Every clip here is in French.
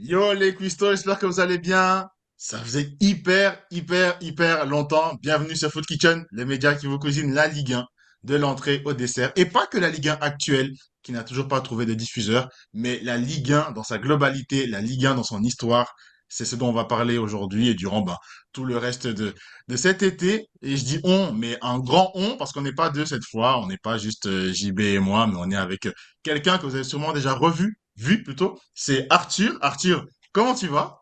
Yo les cuistots, j'espère que vous allez bien. Ça faisait hyper longtemps. Bienvenue sur Food Kitchen, le média qui vous cuisine la Ligue 1, de l'entrée au dessert. Et pas que la Ligue 1 actuelle, qui n'a toujours pas trouvé de diffuseur, mais la Ligue 1 dans sa globalité, la Ligue 1 dans son histoire. C'est ce dont on va parler aujourd'hui et durant tout le reste de cet été. Et je dis on, mais un grand on, parce qu'on n'est pas deux cette fois. On n'est pas juste JB et moi, mais on est avec quelqu'un que vous avez sûrement déjà vu plutôt, c'est Arthur. Arthur, comment tu vas?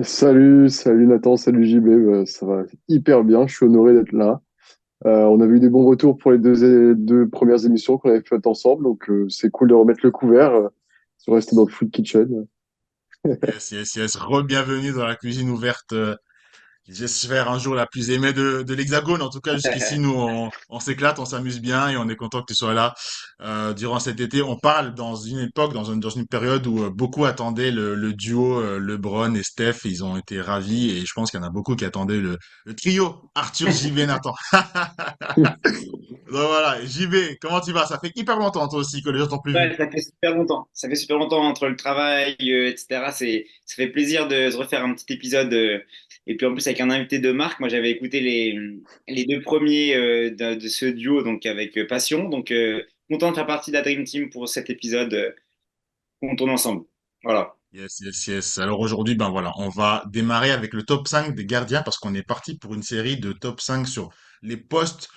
Salut Nathan, salut JB, ça va hyper bien, je suis honoré d'être là. On a eu des bons retours pour les deux premières émissions qu'on avait faites ensemble, donc c'est cool de remettre le couvert, de rester dans le Food Kitchen. Yes. Re-bienvenue dans la cuisine ouverte. J'espère un jour la plus aimée de l'Hexagone. En tout cas, jusqu'ici, nous, on s'éclate, on s'amuse bien et on est content que tu sois là durant cet été. On parle dans une époque, dans une période où beaucoup attendaient le duo LeBron et Steph. Ils ont été ravis et je pense qu'il y en a beaucoup qui attendaient le trio Arthur, JV, Nathan. Donc voilà, JV, comment tu vas? Ça fait hyper longtemps, toi aussi, que les gens t'ont plus vu. Ouais, ça fait super longtemps. Ça fait super longtemps entre le travail, etc. Ça fait plaisir de se refaire un petit épisode. Et puis en plus avec un invité de marque. Moi j'avais écouté les deux premiers de ce duo donc avec passion. Donc content de faire partie de la Dream Team pour cet épisode qu'on tourne ensemble. Voilà. Yes. Alors aujourd'hui, ben voilà, on va démarrer avec le top 5 des gardiens parce qu'on est parti pour une série de top 5 sur les postes,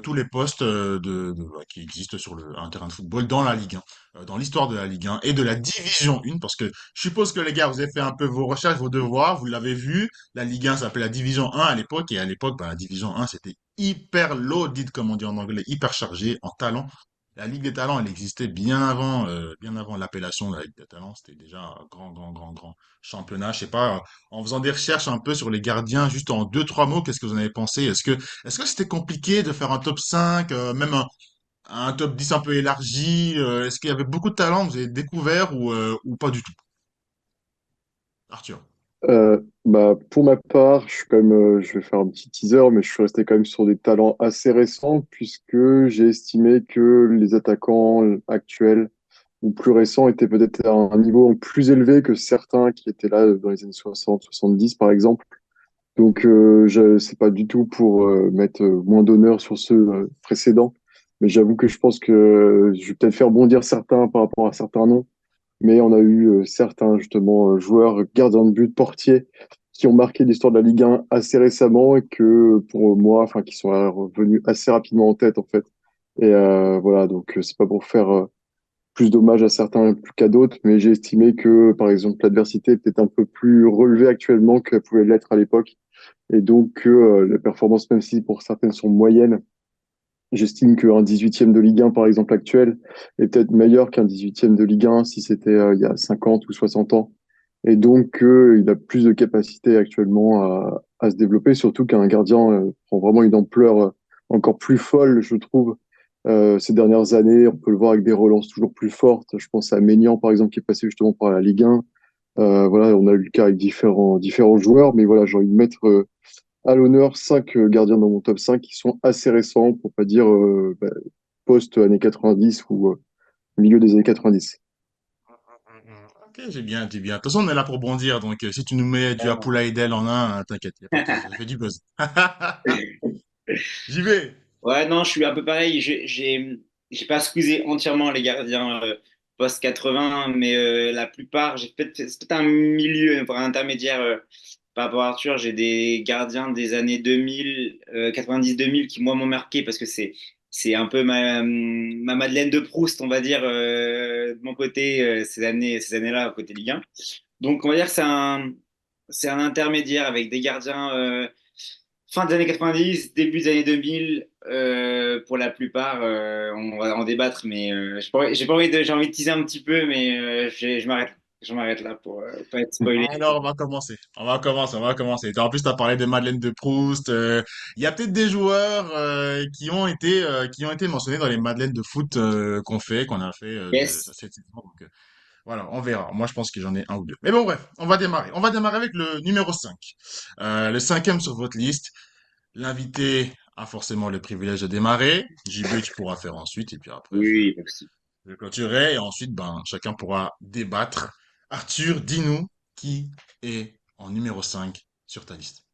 tous les postes voilà, qui existent sur un terrain de football dans la Ligue 1, dans l'histoire de la Ligue 1 et de la Division 1 parce que je suppose que les gars, vous avez fait un peu vos recherches, vos devoirs, vous l'avez vu, la Ligue 1 s'appelait la Division 1 à l'époque et à l'époque, ben, la Division 1 c'était hyper loaded comme on dit en anglais, hyper chargé en talent. La Ligue des Talents, elle existait bien avant l'appellation de la Ligue des Talents. C'était déjà un grand championnat. Je sais pas, en faisant des recherches un peu sur les gardiens, juste en deux, trois mots, qu'est-ce que vous en avez pensé? Est-ce que c'était compliqué de faire un top 5, même un top 10 un peu élargi? Est-ce qu'il y avait beaucoup de talents que vous avez découvert ou pas du tout? Arthur. Pour ma part, je suis quand même, je vais faire un petit teaser, mais je suis resté quand même sur des talents assez récents puisque j'ai estimé que les attaquants actuels ou plus récents étaient peut-être à un niveau plus élevé que certains qui étaient là dans les années 60, 70 par exemple. Donc, c'est pas du tout pour mettre moins d'honneur sur ceux précédents, mais j'avoue que je pense que je vais peut-être faire bondir certains par rapport à certains noms, mais on a eu certains justement joueurs gardiens de but, portiers, qui ont marqué l'histoire de la Ligue 1 assez récemment et que pour moi, enfin, qui sont revenus assez rapidement en tête en fait. Et voilà, donc c'est pas pour faire plus d'hommage à certains plus qu'à d'autres, mais j'ai estimé que par exemple l'adversité est peut-être un peu plus relevée actuellement qu'elle pouvait l'être à l'époque et donc que les performances, même si pour certaines sont moyennes, j'estime qu'un 18e de Ligue 1, par exemple, actuel, est peut-être meilleur qu'un 18e de Ligue 1 si c'était il y a 50 ou 60 ans. Et donc, il a plus de capacité actuellement à se développer, surtout qu'un gardien prend vraiment une ampleur encore plus folle, je trouve, ces dernières années. On peut le voir avec des relances toujours plus fortes. Je pense à Maignan, par exemple, qui est passé justement par la Ligue 1. Voilà, on a eu le cas avec différents joueurs, mais voilà, j'ai envie de mettre à l'honneur 5 gardiens dans mon top 5 qui sont assez récents, pour pas dire post-années 90 ou milieu des années 90. Ok, j'ai bien. De toute façon, on est là pour bondir, donc si tu nous mets du Apula Edel en un, t'inquiète, y a pas de souci, ça fait du buzz. J'y vais. Ouais, non, je suis un peu pareil. J'ai pas squeezé entièrement les gardiens post 80, mais la plupart, c'est peut-être un milieu, un intermédiaire par rapport à Arthur. J'ai des gardiens des années 2000, 90-2000 qui, moi, m'ont marqué parce que c'est un peu ma Madeleine de Proust, on va dire, de mon côté, ces années-là, côté Ligue 1. Donc, on va dire que c'est un intermédiaire avec des gardiens. Fin des années 90, début des années 2000, pour la plupart, on va en débattre, mais j'ai envie de teaser un petit peu, mais je m'arrête là pour pas être spoilé. Alors, on va commencer. On va commencer. En plus, tu as parlé de Madeleine de Proust. Il y a peut-être des joueurs qui ont été mentionnés dans les Madeleines de foot qu'on a fait Yes. cette saison. Donc, voilà, on verra. Moi, je pense que j'en ai un ou deux. Mais bon, bref, on va démarrer. On va démarrer avec le numéro 5. Le cinquième sur votre liste. L'invité a forcément le privilège de démarrer. JB, tu pourras faire ensuite. Et puis après, Oui, merci. je clôturerai. Et ensuite, ben, chacun pourra débattre. Arthur, dis-nous qui est en numéro 5 sur ta liste.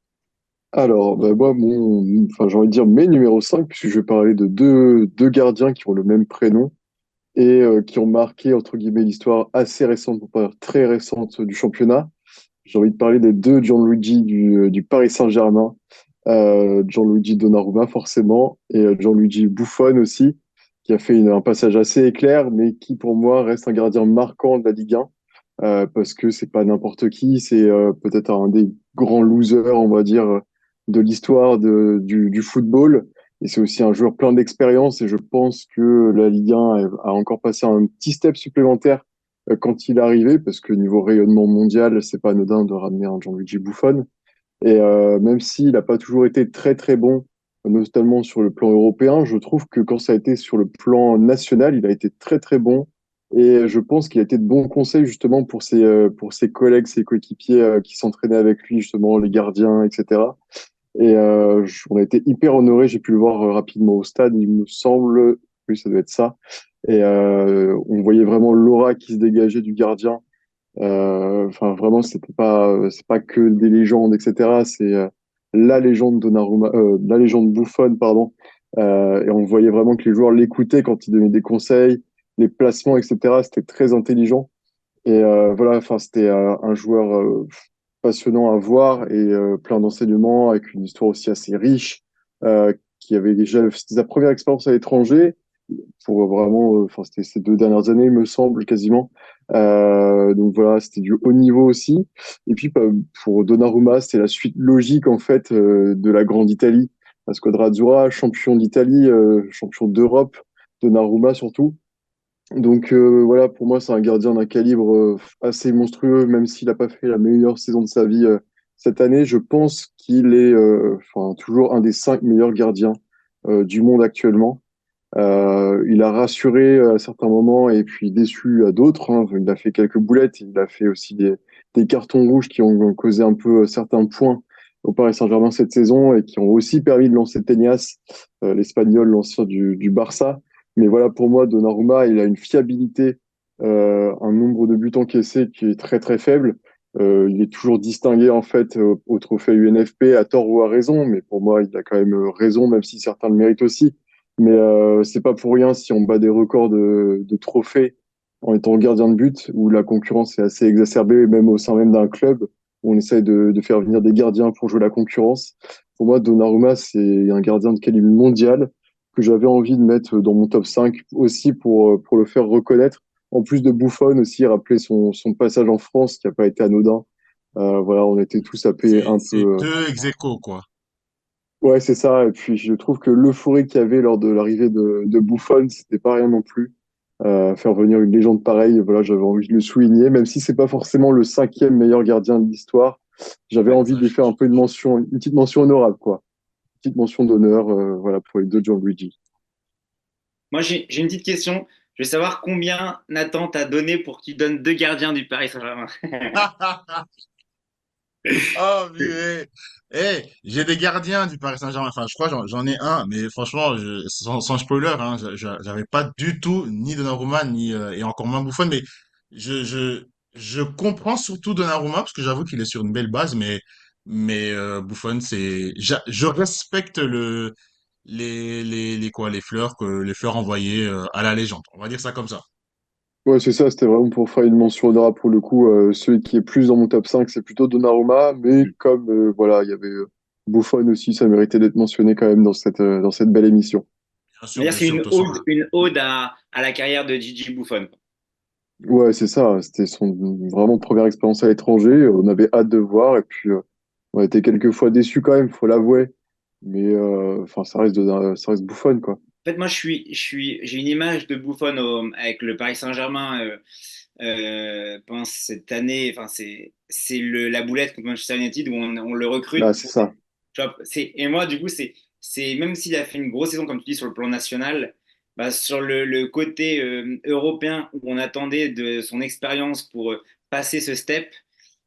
Alors, bah, moi, enfin, j'ai envie de dire mes numéros 5 puisque je vais parler de deux gardiens qui ont le même prénom et qui ont marqué, entre guillemets, l'histoire assez récente, pour pas dire très récente, du championnat. J'ai envie de parler des deux Gianluigi du Paris Saint-Germain. Gianluigi Donnarumma, forcément, et Gianluigi Buffon aussi, qui a fait un passage assez éclair, mais qui, pour moi, reste un gardien marquant de la Ligue 1, parce que c'est pas n'importe qui, c'est peut-être un des grands losers, on va dire, de l'histoire du football. Et c'est aussi un joueur plein d'expérience, et je pense que la Ligue 1 a encore passé un petit step supplémentaire quand il est arrivé, parce que niveau rayonnement mondial, c'est pas anodin de ramener un Gianluigi Buffon. Et même s'il n'a pas toujours été très très bon, notamment sur le plan européen, je trouve que quand ça a été sur le plan national, il a été très très bon. Et je pense qu'il a été de bons conseils justement pour ses collègues, ses coéquipiers qui s'entraînaient avec lui, justement les gardiens, etc. Et on a été hyper honorés. J'ai pu le voir rapidement au stade, il me semble. Oui, ça doit être ça. Et on voyait vraiment l'aura qui se dégageait du gardien. Enfin, vraiment, c'est pas que des légendes, etc. C'est la légende Donnarumma, la légende Buffon, pardon. Et on voyait vraiment que les joueurs l'écoutaient quand il donnait des conseils, les placements, etc. C'était très intelligent. Et voilà, enfin, c'était un joueur passionnant à voir et plein d'enseignements, avec une histoire aussi assez riche, qui avait déjà, c'était sa première expérience à l'étranger pour vraiment, enfin, c'était ces 2 dernières années, il me semble, quasiment. Donc voilà, c'était du haut niveau aussi. Et puis bah, pour Donnarumma, c'était la suite logique en fait de la grande Italie. La Squadra Azzurra, champion d'Italie, champion d'Europe, Donnarumma surtout. Donc voilà, pour moi, c'est un gardien d'un calibre assez monstrueux, même s'il n'a pas fait la meilleure saison de sa vie cette année. Je pense qu'il est enfin, toujours un des 5 meilleurs gardiens du monde actuellement. Il a rassuré à certains moments et puis déçu à d'autres, hein. Il a fait quelques boulettes, il a fait aussi des cartons rouges qui ont causé un peu certains points au Paris Saint-Germain cette saison et qui ont aussi permis de lancer Tenias, l'Espagnol, l'ancien du Barça. Mais voilà, pour moi, Donnarumma, il a une fiabilité, un nombre de buts encaissés qui est très très faible. Il est toujours distingué en fait au trophée UNFP à tort ou à raison, mais pour moi, il a quand même raison, même si certains le méritent aussi. Mais c'est pas pour rien si on bat des records de trophées en étant gardien de but, où la concurrence est assez exacerbée, même au sein même d'un club, où on essaye de faire venir des gardiens pour jouer la concurrence. Pour moi, Donnarumma, c'est un gardien de calibre mondial que j'avais envie de mettre dans mon top 5 aussi pour le faire reconnaître. En plus de Buffon aussi, rappeler son passage en France qui n'a pas été anodin. Voilà, on était tous sapés un C'est peu. deux ex aequo, quoi. Ouais, c'est ça. Et puis, je trouve que l'euphorie qu'il y avait lors de l'arrivée de Buffon, c'était pas rien non plus. Faire venir une légende pareille, voilà, j'avais envie de le souligner, même si c'est pas forcément le 5e meilleur gardien de l'histoire. J'avais Ouais. envie de lui faire un peu une petite mention honorable, quoi. Une petite mention d'honneur, voilà, pour les deux Gianluigi. Moi, j'ai une petite question. Je veux savoir combien Nathan t'a donné pour qu'il donne deux gardiens du Paris Saint-Germain. Oh, purée. Eh, j'ai des gardiens du Paris Saint-Germain. Enfin, je crois que j'en ai un, mais franchement, sans spoiler, hein, j'avais pas du tout ni Donnarumma ni et encore moins Buffon. Mais je je je comprends surtout Donnarumma parce que j'avoue qu'il est sur une belle base, mais Buffon, je respecte les fleurs envoyées à la légende. On va dire ça comme ça. Ouais, c'est ça, c'était vraiment pour faire une mention honorable pour le coup. Celui qui est plus dans mon top 5, c'est plutôt Donnarumma, mais comme voilà, il y avait Buffon aussi, ça méritait d'être mentionné quand même dans cette belle émission. C'est-à-dire Bien c'est sûr, de toute façon. une ode à la carrière de Gigi Buffon. Ouais, c'est ça, c'était son vraiment première expérience à l'étranger. On avait hâte de voir, et puis on a été quelques fois déçus quand même, faut l'avouer. Mais enfin, ça reste Buffon, quoi. En fait, moi, j'ai une image de Buffon avec le Paris Saint-Germain pendant cette année. Enfin, c'est la boulette contre Manchester United où on le Ah, recrute. c'est ça. Tu vois, et moi, du coup, même s'il a fait une grosse saison, comme tu dis, sur le plan national, bah, sur le côté européen où on attendait de son expérience pour passer ce step,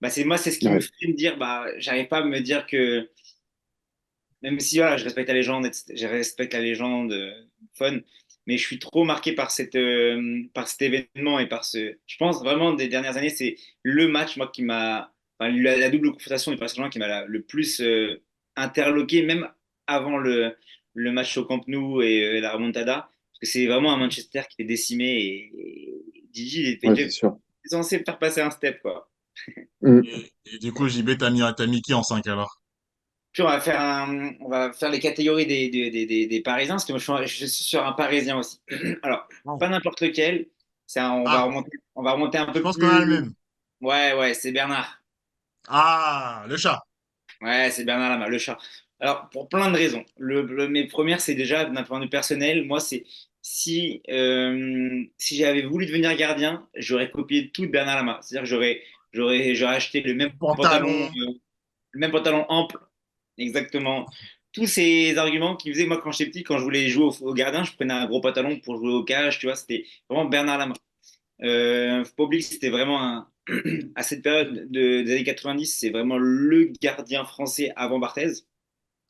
bah, c'est ce qui me Ouais. fait me dire, bah, j'arrive pas à me dire que même si voilà, je respecte la légende, je respecte la légende, fun. mais je suis trop marqué par cet événement et par ce. Je pense vraiment des dernières années, c'est le match, moi, qui m'a. Enfin, la double confrontation du Paris Saint-Germain qui m'a le plus interloqué, même avant le match au Camp Nou et la remontada. Parce que c'est vraiment un Manchester qui est décimé et Gigi, il était Ouais, déjà c'est sûr. censé faire passer un step, quoi. Mm. Et du coup, JB, t'as mis qui en 5 alors? Puis on va faire les catégories des Parisiens, parce que moi je suis sur un Parisien aussi. Alors, Oh. pas n'importe lequel, Ah, on va remonter un je peu pense qu'on a le plus. même. Ouais, ouais, c'est Bernard. Ah, le chat. Ouais, c'est Bernard Lama, le chat. Alors, pour plein de raisons. Mes premières, c'est déjà d'un point de vue personnel. Moi, c'est si j'avais voulu devenir gardien, j'aurais copié tout de Bernard Lama. C'est-à-dire que j'aurais acheté Pantalon. le même pantalon ample, exactement. Tous ces arguments qui faisaient, moi, quand j'étais petit, quand je voulais jouer au gardien, je prenais un gros pantalon pour jouer au cage, tu vois, c'était vraiment Bernard Lama. Faut pas oublier que c'était vraiment à cette période des années 90, c'est vraiment le gardien français avant Barthez.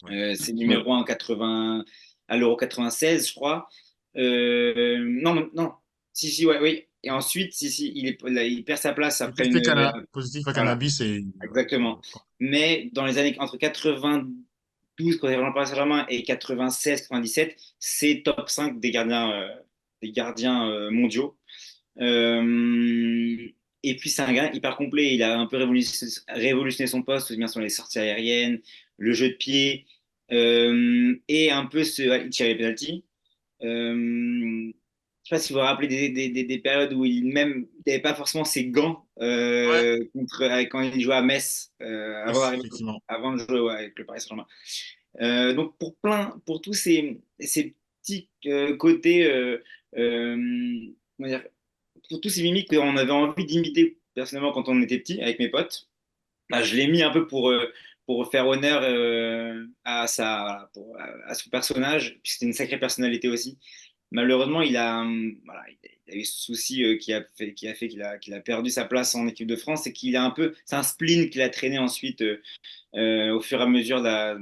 Ouais. C'est Ouais. numéro 1 80, à l'Euro 96, je crois. Non, non, si, si, ouais, oui. Et ensuite, si, si, il perd sa place Il est après une. positif à Voilà, cannabis et exactement. Mais dans les années entre 92, quand il est vraiment Paris Saint-Germain, et 96, 97, c'est top 5 des gardiens mondiaux. Euh, et puis c'est un gars hyper complet. Il a un peu révolutionné son poste, aussi bien sur les sorties aériennes, le jeu de pied, et un peu il tirait les penalties. Je sais pas si vous vous rappelez des périodes où il même il n'avait pas forcément ses gants ouais, quand il jouait à Metz effectivement. avant de jouer ouais, avec le Paris Saint-Germain. Donc pour tous ces petits côtés, comment dire, pour tous ces mimiques qu'on avait envie d'imiter personnellement quand on était petit avec mes potes, bah, je l'ai mis un peu pour faire honneur voilà, à son personnage. Puis c'était une sacrée personnalité aussi. Malheureusement, voilà, il a eu ce souci qui a fait qu'il a perdu sa place en équipe de France et qu'il a un peu, c'est un spleen qu'il a traîné ensuite au fur et à mesure sa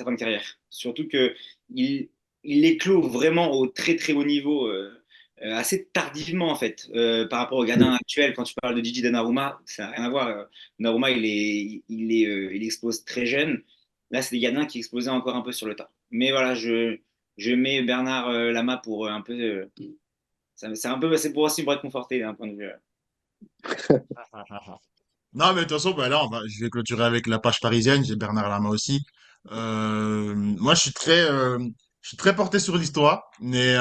fin de carrière. Surtout que il, il éclot vraiment au très très haut niveau assez tardivement en fait par rapport au gardien Mm. actuel. Quand tu parles de Gigi Donnarumma, ça n'a rien à voir. Donnarumma, il explose très jeune. Là, c'est des gardiens qui explosaient encore un peu sur le tas. Mais voilà, je mets Bernard Lama pour un peu. C'est un peu, c'est pour aussi pour être conforté d'un point de vue. Non, mais de toute façon, bah là, je vais clôturer avec la page parisienne. J'ai Bernard Lama aussi. Moi, je suis très porté sur l'histoire, mais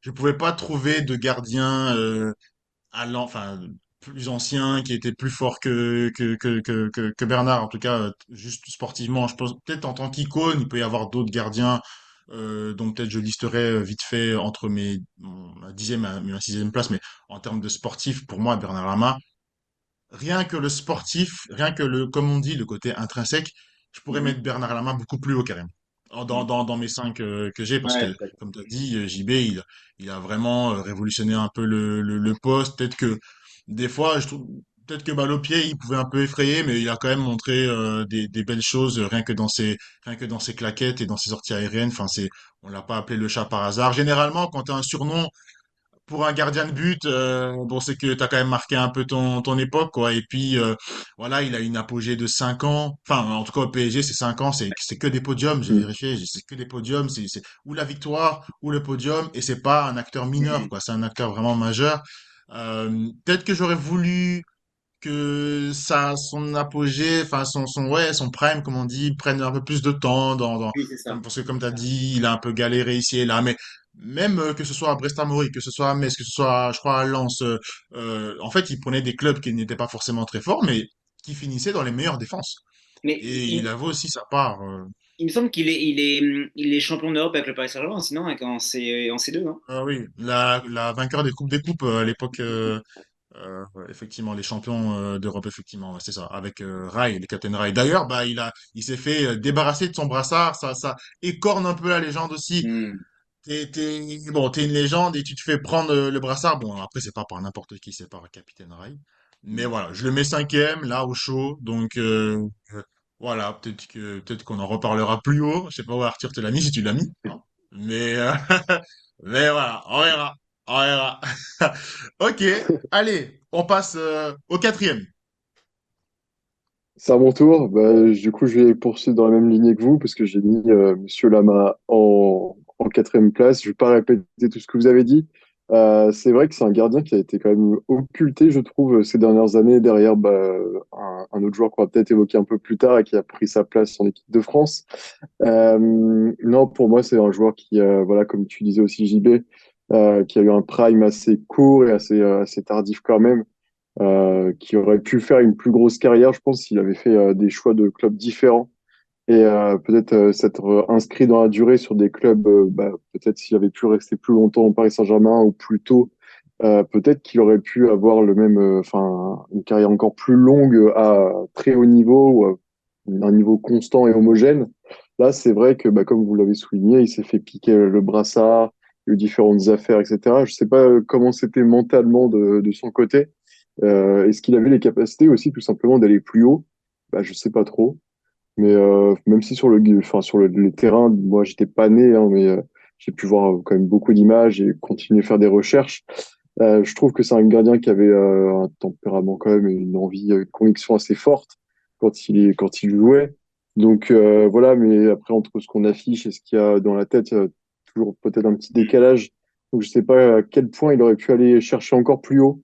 je pouvais pas trouver de gardien enfin, plus ancien, qui était plus fort que Bernard. En tout cas, juste sportivement, je pense peut-être en tant qu'icône, il peut y avoir d'autres gardiens. dont peut-être je listerai vite fait entre ma 10e et ma 6e place, mais en termes de sportif, pour moi, Bernard Lama, rien que le sportif, rien que comme on dit, le côté intrinsèque, je pourrais Mhm. mettre Bernard Lama beaucoup plus haut carrément. Dans mes 5 que j'ai, parce Ouais, que, comme tu as dit, JB, il a vraiment révolutionné un peu le poste. Peut-être que, des fois, je trouve, peut-être que balle au pied, il pouvait un peu effrayer, mais il a quand même montré des belles choses, rien que dans ses claquettes et dans ses sorties aériennes. Enfin, on l'a pas appelé le chat par hasard. Généralement, quand tu as un surnom, pour un gardien de but, bon, c'est que tu as quand même marqué un peu ton époque, quoi. Et puis, voilà, il a une apogée de 5 ans. Enfin, en tout cas, au PSG, c'est 5 ans, c'est que des podiums. J'ai Mm. vérifié, c'est que des podiums. C'est ou la victoire, ou le podium. Et c'est pas un acteur mineur, Mhm. quoi. C'est un acteur vraiment majeur. Peut-être que j'aurais voulu que son apogée, enfin ouais, son prime, comme on dit, prenne un peu plus de temps Oui, c'est ça. parce que comme tu as dit, il a un peu galéré ici et là, mais même que ce soit à Brest-Amory, que ce soit à Metz, que ce soit, je crois, à Lens, en fait, il prenait des clubs qui n'étaient pas forcément très forts, mais qui finissaient dans les meilleures défenses. Mais Et il avait aussi sa part. il me semble il est champion d'Europe avec le Paris Saint-Germain, sinon avec en C2, non? Ah oui, la vainqueur des coupes à l'époque. Ouais, effectivement, les champions d'Europe, effectivement, ouais, c'est ça, avec Rai, les capitaines Rai. D'ailleurs, bah, il s'est fait débarrasser de son brassard, ça écorne un peu la légende aussi. Hmm. Bon, t'es une légende et tu te fais prendre le brassard. Bon, après, c'est pas par n'importe qui, c'est par Capitaine Rai. Mais voilà, je le mets 5e, là, au chaud. Donc, voilà, peut-être qu'on en reparlera plus haut. Je sais pas où Arthur te l'a mis, si tu l'as mis, hein. Mais, Mais voilà, on verra. On verra. Ok, allez, on passe au quatrième. C'est à mon tour. Bah, du coup, je vais poursuivre dans la même lignée que vous parce que j'ai mis Monsieur Lama en quatrième place. Je vais pas répéter tout ce que vous avez dit. C'est vrai que c'est un gardien qui a été quand même occulté, je trouve, ces dernières années derrière un autre joueur qu'on va peut-être évoquer un peu plus tard et qui a pris sa place en équipe de France. Non, pour moi, c'est un joueur qui, voilà, comme tu disais aussi, JB, qui a eu un prime assez court et assez tardif quand même, qui aurait pu faire une plus grosse carrière, je pense, s'il avait fait des choix de clubs différents et peut-être s'être inscrit dans la durée sur des clubs, peut-être s'il avait pu rester plus longtemps au Paris Saint-Germain ou plus tôt, peut-être qu'il aurait pu avoir le même, enfin, une carrière encore plus longue à très haut niveau ou à un niveau constant et homogène. Là, c'est vrai que, comme vous l'avez souligné, il s'est fait piquer le brassard, il y a eu différentes affaires, etc. Je sais pas comment c'était mentalement de son côté. Est-ce qu'il avait les capacités aussi, tout simplement, d'aller plus haut? Je sais pas trop. Mais même si les terrains, moi j'étais pas né, hein, mais j'ai pu voir quand même beaucoup d'images et continuer à faire des recherches. Je trouve que c'est un gardien qui avait un tempérament quand même, une envie, une conviction assez forte quand il jouait. Donc voilà, mais après entre ce qu'on affiche et ce qu'il y a dans la tête, il y a toujours peut-être un petit Mm. décalage. Donc je sais pas à quel point il aurait pu aller chercher encore plus haut.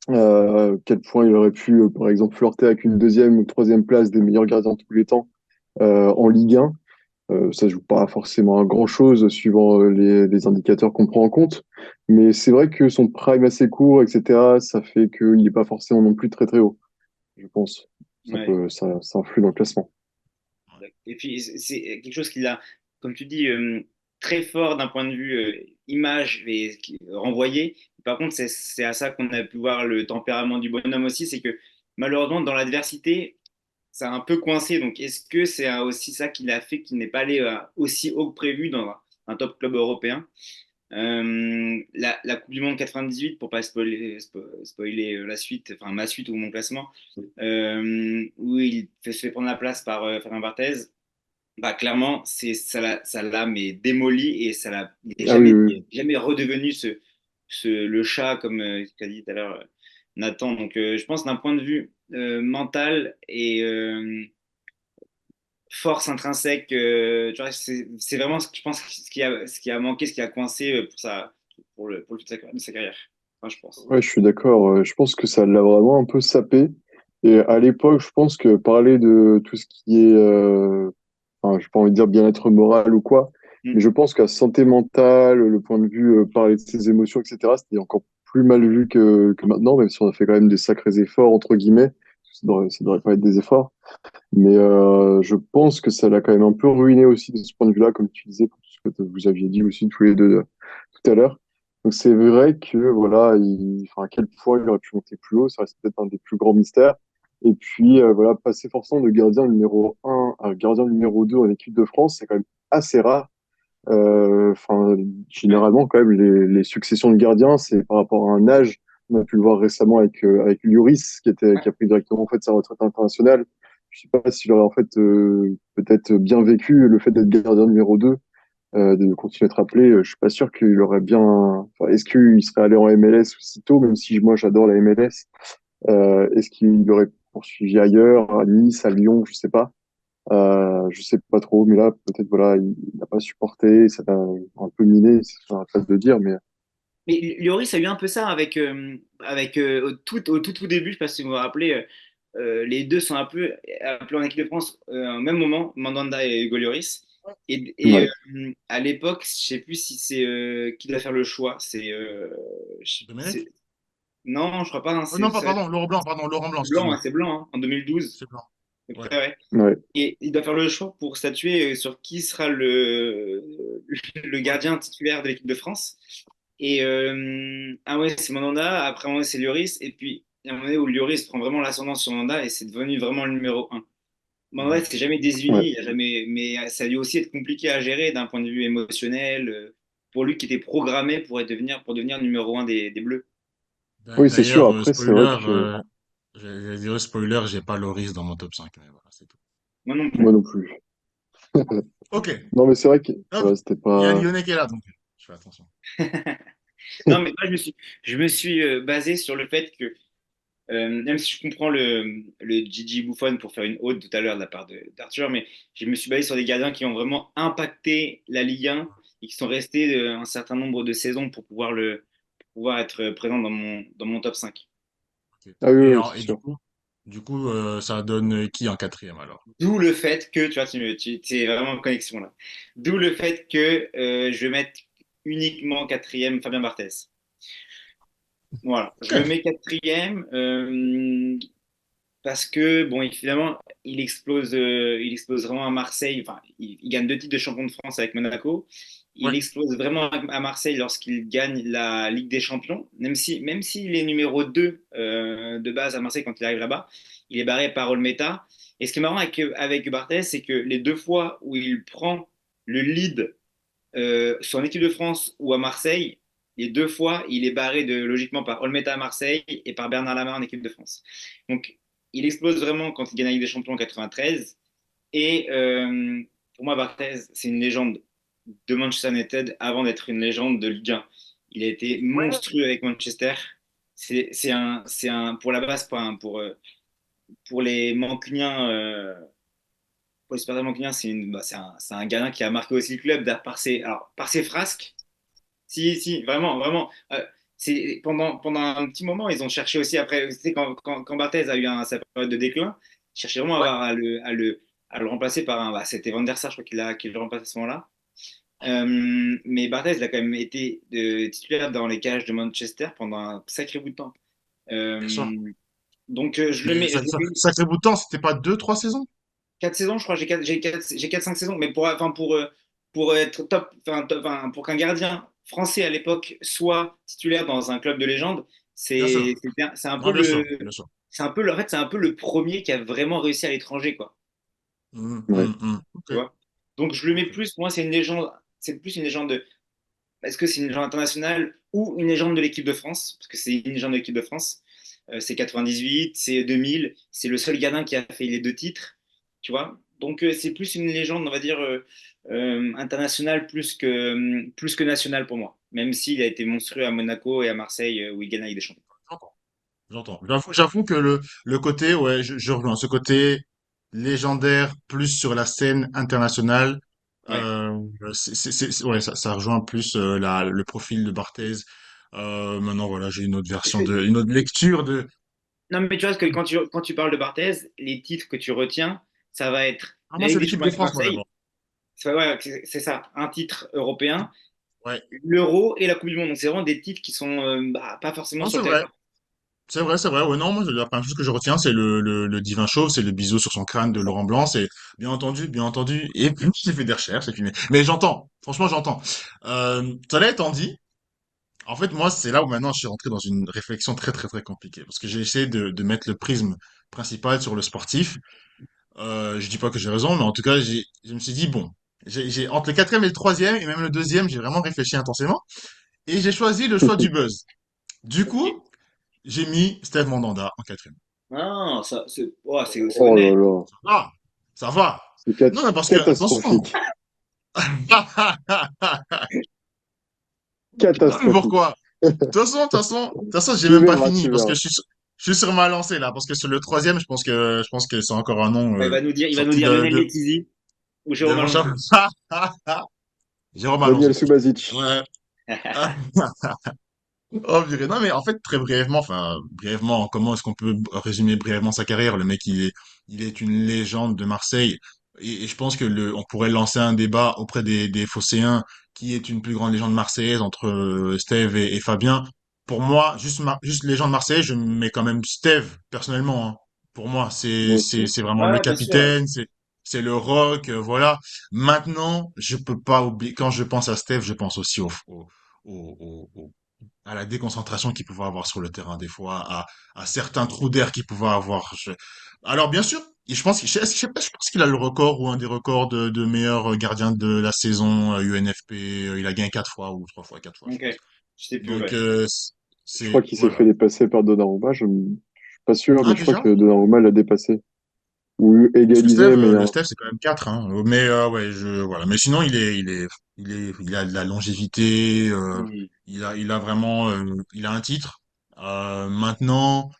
À quel point il aurait pu, par exemple, flirter avec une deuxième ou troisième place des meilleurs gardiens de tous les temps en Ligue 1. Ça joue pas forcément à grand-chose suivant les indicateurs qu'on prend en compte. Mais c'est vrai que son prime assez court, etc., ça fait qu'il n'est pas forcément non plus très très haut, je pense. Ouais. Ça influe dans le classement. Et puis, c'est quelque chose qui l'a, comme tu dis, très fort d'un point de vue image et renvoyé. Par contre, c'est à ça qu'on a pu voir le tempérament du bonhomme aussi, c'est que malheureusement, dans l'adversité, ça a un peu coincé. Donc, est-ce que c'est aussi ça qui l'a fait qu'il n'est pas allé aussi haut que prévu dans un top club européen? La Coupe du Monde 98, pour pas spoiler la suite, enfin ma suite ou mon classement, où il se fait prendre la place par Fabien Barthez, bah clairement ça l'a mais démoli et il n'est Ah oui, jamais oui, oui. jamais redevenu le chat comme qu'a dit tout à l'heure Nathan. Donc je pense d'un point de vue mental et force intrinsèque, tu vois, c'est vraiment ce que je pense ce qui a manqué, ce qui a coincé pour le toute sa carrière. Enfin, je pense. Ouais, je suis d'accord. Je pense que ça l'a vraiment un peu sapé. Et à l'époque, je pense que parler de tout ce qui est, enfin, j'ai pas envie de dire bien-être moral ou quoi, mais Mm. je pense qu'à santé mentale, le point de vue, parler de ses émotions, etc., c'était encore plus mal vu que maintenant, même si on a fait quand même des sacrés efforts, entre guillemets. Ça devrait pas être des efforts. Mais je pense que ça l'a quand même un peu ruiné aussi de ce point de vue-là, comme tu disais, pour tout ce que vous aviez dit aussi tous les deux tout à l'heure. Donc c'est vrai que voilà, enfin, à quel point il aurait pu monter plus haut, ça reste peut-être un des plus grands mystères. Et puis voilà, passer forcément de gardien numéro un à gardien numéro 2 en équipe de France, c'est quand même assez rare. Enfin, Ouais. généralement, quand même, les successions de gardiens, c'est par rapport à un âge. On a pu le voir récemment avec Lloris, qui a pris directement en fait sa retraite internationale. Je sais pas s'il aurait en fait peut-être bien vécu le fait d'être gardien numéro 2, de continuer à être appelé. Je suis pas sûr qu'il aurait bien. Enfin, est-ce qu'il serait allé en MLS aussitôt, même si moi j'adore la MLS. Est-ce qu'il aurait poursuivi ailleurs, à Nice, à Lyon, je sais pas. Je sais pas trop, mais là, peut-être, voilà, il n'a pas supporté, ça l'a un peu miné, c'est sur la place de dire, mais Mais Lloris a eu un peu ça avec au tout début, je sais pas si vous vous rappelez, les deux sont un peu appelés en équipe de France au même moment, Mandanda et Hugo Lloris. Et ouais. à l'époque, je sais plus si c'est qui doit faire le choix. Domenech? Non, je crois pas, hein, Non, pas, pardon, Laurent Blanc, pardon, Laurent Blanc, c'est blanc, hein, excuse-moi. c'est blanc, hein, en 2012. C'est blanc. À peu Ouais. près, ouais. Ouais. Et il doit faire le choix pour statuer sur qui sera le gardien titulaire de l'équipe de France. Et ah ouais, c'est Mandanda, après ouais, c'est Lloris, et puis il y a un moment donné où Lloris prend vraiment l'ascendant sur Mandanda et c'est devenu vraiment le numéro un. Mandanda Mhm. s'est jamais Ouais. désuni, il a jamais, mais ça a dû aussi être compliqué à gérer d'un point de vue émotionnel, pour lui qui était programmé pour devenir numéro un des Bleus. Oui, c'est sûr. D'ailleurs, Après, c'est vrai spoiler, que j'allais dire spoiler, j'ai pas Loris dans mon top 5, mais voilà, c'est tout. Moi non moi plus. non plus. Ok, Non, mais c'est vrai que hop, voilà, c'était il y a un pas. Lyonnais qui est là, donc. je fais attention. Non, mais moi, je me suis basé sur le fait que, même si je comprends le Gigi Buffon pour faire une ode tout à l'heure de la part d'Arthur, mais je me suis basé sur des gardiens qui ont vraiment impacté la Ligue 1 et qui sont restés un certain nombre de saisons pour pouvoir être présents dans mon top 5. Ok. Ah oui, Et, oui, c'est et sûr. du coup, ça donne qui en quatrième alors? D'où le fait que, tu vois, c'est vraiment en connexion là. D'où le fait que je vais mettre uniquement quatrième Fabien Barthez. Voilà, je le Ok. mets quatrième parce que, bon, évidemment, il explose vraiment à Marseille. Enfin, il gagne 2 titres de champion de France avec Monaco. Il Ouais. explose vraiment à Marseille lorsqu'il gagne la Ligue des Champions. Même s'il est numéro 2 de base à Marseille quand il arrive là-bas, il est barré par Olmeta. Et ce qui est marrant avec Barthez, c'est que les 2 fois où il prend le lead sur en équipe de France ou à Marseille, les 2 fois, il est barré logiquement par Olmeta à Marseille et par Bernard Lama en équipe de France. Donc, il explose vraiment quand il gagne la Ligue des Champions en 93. Et pour moi, Barthez, c'est une légende de Manchester United avant d'être une légende de Ligue 1. Il a été Ouais. monstrueux avec Manchester. Pour la base, pour les Mancuniens, pour les supporters mancuniens, c'est un gamin qui a marqué aussi le club par ses frasques. Si, si, vraiment, vraiment. Pendant un petit moment, ils ont cherché aussi, après, tu sais, quand Barthez a eu sa période de déclin, ils cherchaient vraiment Ouais. à le remplacer par un. C'était Van der Sar, je crois qu'il le remplace à ce moment-là. Mais Barthez, il a quand même été titulaire dans les cages de Manchester pendant un sacré bout de temps. Bien sûr. Euh, donc, je le Et mets, je le mets sacré bout de temps, c'était pas deux, trois saisons? 4 saisons, je crois. J'ai quatre 5 saisons. Mais pour être enfin, pour qu'un gardien français à l'époque soit titulaire dans un club de légende, Bien sûr. c'est un peu Non, bien sûr, bien sûr. en fait, c'est un peu le premier qui a vraiment réussi à l'étranger, quoi. Ouais. Ok, Tu vois? Donc, je le mets ok. plus, pour moi, c'est une légende. C'est plus une légende de. Est-ce que c'est une légende internationale ou une légende de l'équipe de France? Parce que c'est une légende de l'équipe de France. C'est 98, c'est 2000, c'est le seul gardien qui a fait les 2 titres, tu vois. Donc c'est plus une légende, on va dire, internationale plus que nationale pour moi. Même s'il a été monstrueux à Monaco et à Marseille où il gagne avec des champions. J'entends. J'entends. J'avoue que le côté, ouais, je rejoins. Ce côté légendaire, plus sur la scène internationale, Ouais. ouais, ça rejoint plus le profil de Barthez. Maintenant, voilà, j'ai une autre Est-ce que- une autre lecture de. Non, mais tu vois, que quand tu parles de Barthez, les titres que tu retiens, ça va être Ah, la moi, Ligue c'est des l'équipe Champions de avec France, moi, Marseille. d'abord. Ouais, c'est ça, un titre européen, Ouais. l'Euro et la Coupe du Monde. Donc c'est vraiment des titres qui sont pas forcément Non, sur c'est le vrai. territoire. C'est vrai. Ouais, non, moi, la première chose que je retiens, c'est le divin chauve, c'est le bisou sur son crâne de C'est ça. Laurent Blanc. C'est bien entendu, bien entendu. Et puis, j'ai fait des recherches, et puis, mais j'entends. Franchement, j'entends. Cela étant dit, en fait, moi, c'est là où maintenant je suis rentré dans une réflexion très, très, très compliquée. Parce que j'ai essayé de mettre le prisme principal sur le sportif. Je dis pas que j'ai raison, mais en tout cas, je me suis dit, bon, entre le quatrième et le troisième, et même le deuxième, j'ai vraiment réfléchi intensément. Et j'ai choisi le choix du buzz. Du Ok. coup, j'ai mis Steve Mandanda en quatrième. Non, c'est Oh là honnête. là, Ça va, ça va. c'est Non, mais parce que, attention. catastrophique. Non, mais Catastrophique. pourquoi? De toute façon, j'ai Tu même pas verras, fini tu parce verras. que je suis sur ma lancée là. Parce que sur le troisième, je pense que c'est encore un nom Ouais, il va nous sorti dire Lionel Letizy ou de Jérôme mon Alonso. chapeau. Jérôme Daniel Alonso. Subasic. Ouais. Oh, purée. Non, mais en fait, très brièvement, enfin, brièvement, comment est-ce qu'on peut résumer brièvement sa carrière? Le mec, il est une légende de Marseille. Et je pense que on pourrait lancer un débat auprès des Phocéens, qui est une plus grande légende marseillaise entre Steve et Fabien. Pour moi, juste légende marseillaise, je mets quand même Steve, personnellement, hein. Pour moi, Moi aussi. c'est vraiment le Ouais, bien sûr. capitaine, c'est le rock, voilà. Maintenant, je peux pas oublier, quand je pense à Steve, je pense aussi à la déconcentration qu'il pouvait avoir sur le terrain des fois, à certains trous d'air qu'il pouvait avoir. Alors bien sûr, je pense qu'il je sais pas, je pense qu'il a le record ou un des records de meilleur gardien de la saison UNFP. Il a gagné 4 fois ou 3 fois, 4 fois, je Ok. pense. Je sais plus, Donc ouais. Je crois c'est qu'il s'est fait voilà. dépasser par Donnarumma. Je suis pas sûr, Ah mais je crois déjà? que Donnarumma l'a dépassé. ou Parce que égaliser, Steve, mais le Steve, c'est quand même 4, hein. Mais ouais, voilà. Mais sinon, il a de la longévité. Hmm. Il a vraiment, il a un titre. Maintenant,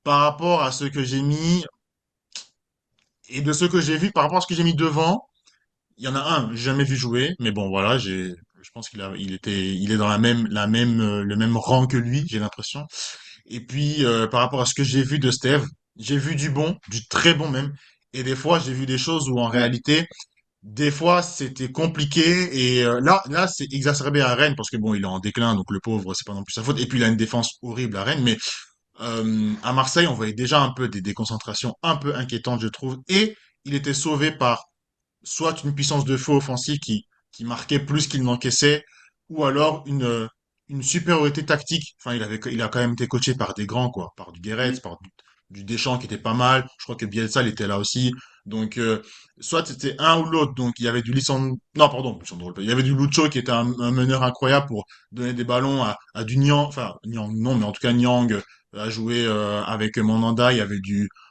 par rapport à ce que j'ai mis et de ce que j'ai vu, par rapport à ce que j'ai mis devant, il y en a un, j'ai jamais vu jouer. Mais bon, voilà, je pense il est dans le même rang que lui, j'ai l'impression. Et puis, par rapport à ce que j'ai vu de Steve, j'ai vu du bon, du très bon même. Et des fois, j'ai vu des choses où en Ouais. réalité, des fois, c'était compliqué. Et là, c'est exacerbé à Rennes parce que bon, il est en déclin, donc le pauvre, c'est pas non plus sa faute. Et puis, il a une défense horrible à Rennes. Mais à Marseille, on voyait déjà un peu des déconcentrations un peu inquiétantes, je trouve. Et il était sauvé par soit une puissance de feu offensif qui marquait plus qu'il n'encaissait, ou alors une supériorité tactique. Enfin, il a quand même été coaché par des grands, quoi, par du Guéret, Hmm. par du Deschamps qui était pas mal. Je crois que Bielsa, il était là aussi. Donc, soit c'était un ou l'autre. Donc, il y avait du Lisandro, non, pardon, Lisandro Lopez. Il y avait du Lucho qui était un meneur incroyable pour donner des ballons à du Niang, enfin, Niang, non, mais en tout cas, Niang a joué avec Mandanda. Il y avait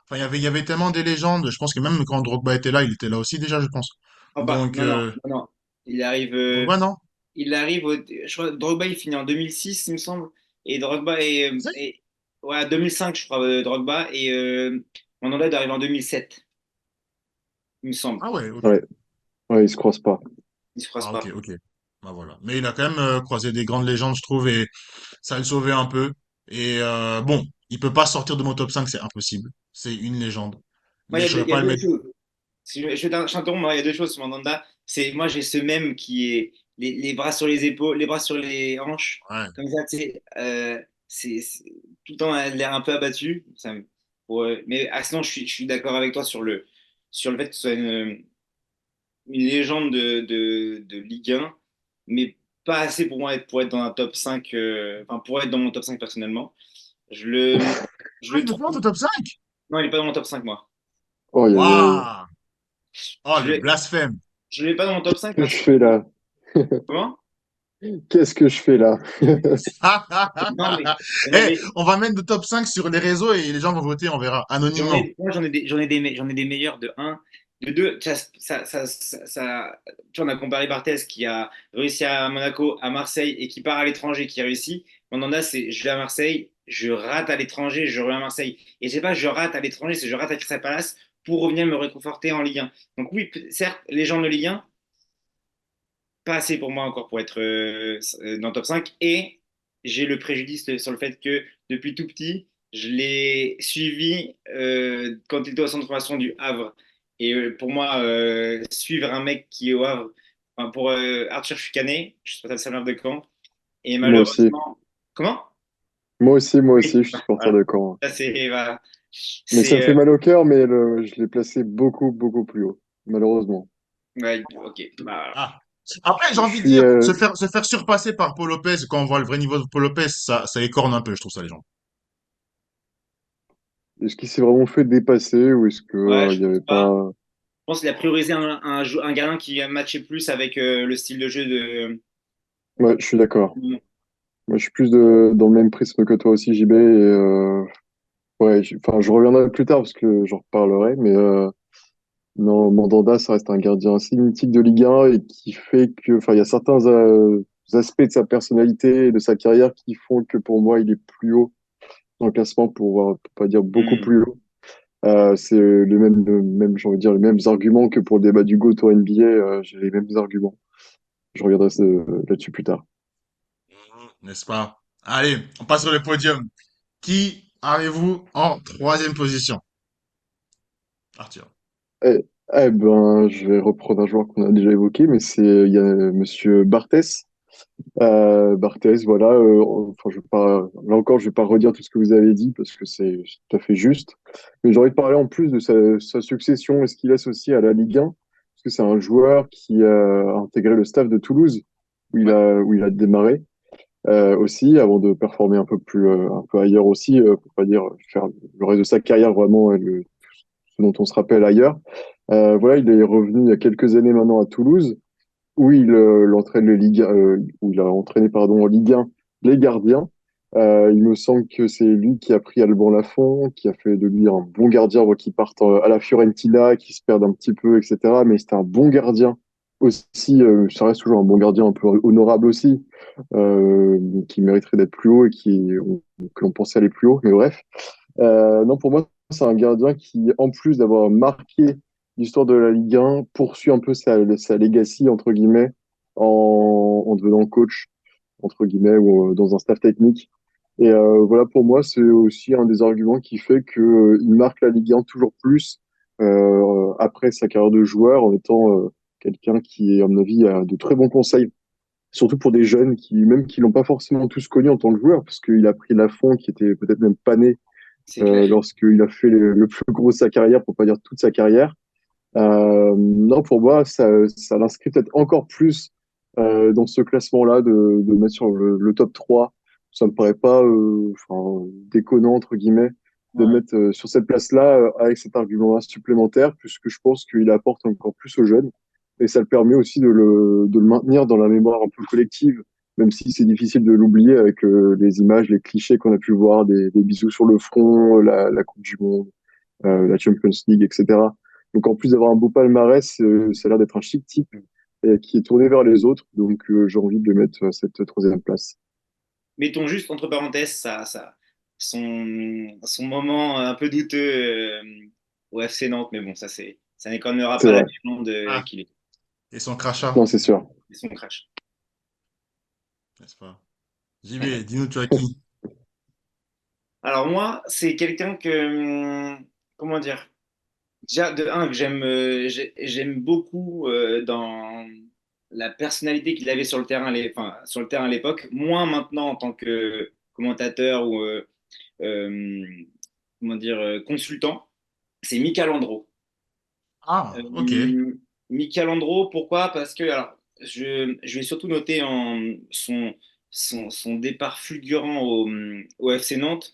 enfin, il y avait tellement des légendes. Je pense que même quand Drogba était là, il était là aussi déjà, je pense. Oh, pas, Donc, non, non, non, non. Il arrive, Drogba, non? il arrive je crois, Drogba, il finit en 2006, il me semble. Et Drogba Si. ouais, 2005, je crois, Drogba. Et Mandanda il arrive en 2007, il me semble. Ah ouais, ok. ouais, ouais, ils se croisent pas. Il se croise Ah ok, pas. ok. Bah voilà. Mais il a quand même croisé des grandes légendes, je trouve, et ça le sauvait un peu. Et bon, il peut pas sortir de mon top 5, c'est impossible. C'est une légende. Moi, Mais je il saurais y a pas le deux mettre. choses. Si je t'interromps, moi, il y a deux choses sur Mandanda. C'est, moi, j'ai ce même qui est les bras sur les épaules, les bras sur les hanches, Ouais. comme ça, tu sais, tout le temps, elle a l'air un peu abattu. Mais sinon, je suis d'accord avec toi sur le fait que ce soit une légende de Ligue 1, mais pas assez pour moi pour être dans un top 5, enfin, pour être dans mon top 5 personnellement. Je le, je Ah, le il ne pas trouve. ton top 5? Non, il n'est pas dans mon top 5 moi. Oh, aïe, aïe, aïe. Waouh! Oh, Je le ne blasphème! l'ai pas dans mon top 5 Qu'est-ce que parce je que. fais là? Comment? Qu'est-ce que je fais là? Non, mais il y en Eh, avait. on va mettre le top 5 sur les réseaux et les gens vont voter, on verra, anonymement. Moi, j'en ai des meilleurs de un. De deux, tu vois, on a comparé Barthez qui a réussi à Monaco, à Marseille et qui part à l'étranger, qui réussit. Mandanda, c'est je vais à Marseille, je rate à l'étranger, je reviens à Marseille. Et c'est pas je rate à l'étranger, c'est je rate à Crystal Palace pour revenir me réconforter en Ligue 1. Donc oui, certes, les gens de Ligue 1, pas assez pour moi encore pour être dans le top 5. Et j'ai le préjudice sur le fait que depuis tout petit, je l'ai suivi quand il était au centre de formation du Havre. Et pour moi, suivre un mec qui est au Havre, enfin, pour Arthur Fucanet, je suis responsable Salver de Caen. Et Moi aussi. malheureusement, comment? Moi Oui, aussi, je suis supporter voilà. de Caen. Ça, c'est, voilà. Mais ça me C'est, fait mal au cœur, mais je l'ai placé beaucoup, beaucoup plus haut, malheureusement. ouais, ok. Bah, Ah. Après, j'ai Je envie de suis, dire, se faire surpasser par Paul Lopez quand on voit le vrai niveau de Paul Lopez, ça écorne un peu, je trouve ça, les gens. est-ce qu'il s'est vraiment fait dépasser ou est-ce que, ouais, il je y pense avait pas. pas. Je pense qu'il a priorisé un gardien qui matchait plus avec le style de jeu de. Ouais, je suis d'accord. Moi, je suis plus dans le même prisme que toi aussi, JB. Et, ouais, enfin, je reviendrai plus tard parce que j'en reparlerai, mais non, Mandanda, ça reste un gardien assez mythique de Ligue 1 et qui fait que, enfin, il y a certains aspects de sa personnalité et de sa carrière qui font que pour moi, il est plus haut dans le classement, pour pas dire beaucoup Hmm. plus haut. C'est j'ai envie de dire, les mêmes arguments que pour le débat du GOAT au NBA, j'ai les mêmes arguments. Je reviendrai là-dessus plus tard. N'est-ce pas? Allez, on passe sur le podium. Qui avez-vous en troisième position? Arthur. Eh, ben, je vais reprendre un joueur qu'on a déjà évoqué, mais il y a Monsieur Barthès. Barthez, voilà. Enfin, là encore, je vais pas redire tout ce que vous avez dit parce que c'est tout à fait juste. Mais j'ai envie de parler en plus de sa succession et ce qu'il associe à la Ligue 1, parce que c'est un joueur qui a intégré le staff de Toulouse Ouais. où il a démarré aussi, avant de performer un peu ailleurs aussi, pour pas dire faire le reste de sa carrière vraiment ce dont on se rappelle ailleurs. Voilà, il est revenu il y a quelques années maintenant à Toulouse où il entraîne où il a entraîné pardon en Ligue 1 les gardiens Il me semble que c'est lui qui a pris Alban Lafont, qui a fait de lui un bon gardien, bon, qui part à la Fiorentina, qui se perd un petit peu, etc. Mais c'était un bon gardien aussi. Ça reste toujours un bon gardien, un peu honorable aussi, qui mériterait d'être plus haut et que l'on pensait aller plus haut. Mais bref. Non, pour moi, c'est un gardien qui, en plus d'avoir marqué l'histoire de la Ligue 1, poursuit un peu sa legacy, entre guillemets, en devenant coach, entre guillemets, ou dans un staff technique. Et voilà, pour moi, c'est aussi un des arguments qui fait que, il marque la Ligue 1 toujours plus après sa carrière de joueur, en étant quelqu'un qui, à mon avis, a de très bons conseils, surtout pour des jeunes qui, même qui l'ont pas forcément tous connu en tant que joueur, parce qu'il a pris Lafont, qui était peut-être même pas né C'est clair. lorsqu'il a fait le plus gros de sa carrière, pour pas dire toute sa carrière. Non, pour moi, ça l'inscrit peut-être encore plus dans ce classement-là, de mettre sur le top 3. Ça me paraît pas enfin, déconnant, entre guillemets, de Ouais. mettre sur cette place-là avec cet argument-là supplémentaire, puisque je pense qu'il apporte encore plus aux jeunes. Et ça le permet aussi de le maintenir dans la mémoire un peu collective, même si c'est difficile de l'oublier avec les images, les clichés qu'on a pu voir, des bisous sur le front, la Coupe du Monde, la Champions League, etc. Donc en plus d'avoir un beau palmarès, ça a l'air d'être un chic type qui est tourné vers les autres. Donc j'ai envie de le mettre à cette troisième place. Mettons juste entre parenthèses son moment un peu douteux au FC Nantes, mais bon, ça n'écornera C'est pas la vrai. légende Ah, qu'il est et son crachat, Non, c'est sûr. et son crash. n'est-ce pas? JB, dis-nous, tu as qui? Alors moi, c'est quelqu'un que, comment dire, déjà de un que j'aime beaucoup dans la personnalité qu'il avait sur le terrain, enfin, sur le terrain à l'époque, moins maintenant en tant que commentateur ou euh, comment dire consultant. C'est Mika Landreau. Ah, ok. Michael Andro, pourquoi? Parce que, alors, je vais surtout noter son départ fulgurant au FC Nantes.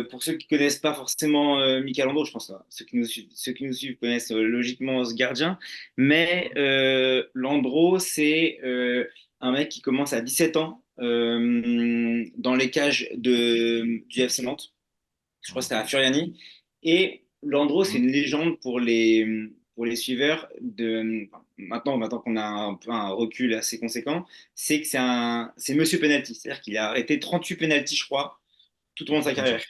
Pour ceux qui connaissent pas forcément Michael Andro, je pense, hein, ceux qui nous suivent connaissent logiquement ce gardien. Mais Landreau, c'est un mec qui commence à 17 ans dans les cages du FC Nantes. Je crois que c'était à Furiani. Et Landreau, c'est Mhm. une légende pour les suiveurs enfin, maintenant qu'on a un peu un recul assez conséquent, c'est que c'est Monsieur Penalty. C'est-à-dire qu'il a arrêté 38 penalties, je crois, tout au long Un de sa truc comme ça. carrière.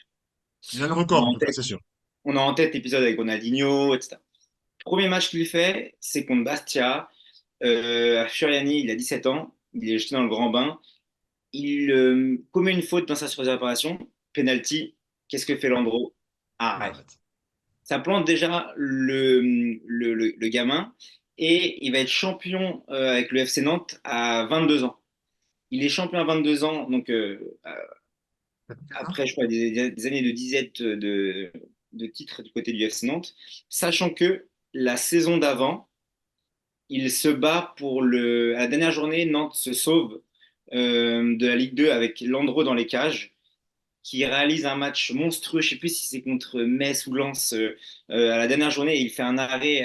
Il a le On a record, en en tout cas, tête, c'est sûr. on a en tête l'épisode avec Ronaldinho, etc. Premier match qu'il fait, c'est contre Bastia. À Furiani, il a 17 ans. Il est jeté dans le grand bain. Il commet une faute dans sa surface de réparation. Penalty. Qu'est-ce que fait Landreau? Il Arrête. arrête. Ça plante déjà le gamin et il va être champion avec le FC Nantes à 22 ans. Il est champion à 22 ans, donc après, je crois, des années de disette de titres du côté du FC Nantes, sachant que la saison d'avant, il se bat à la dernière journée, Nantes se sauve de la Ligue 2 avec Landreau dans les cages qui réalise un match monstrueux. Je ne sais plus si c'est contre Metz ou Lens à la dernière journée. Il fait un arrêt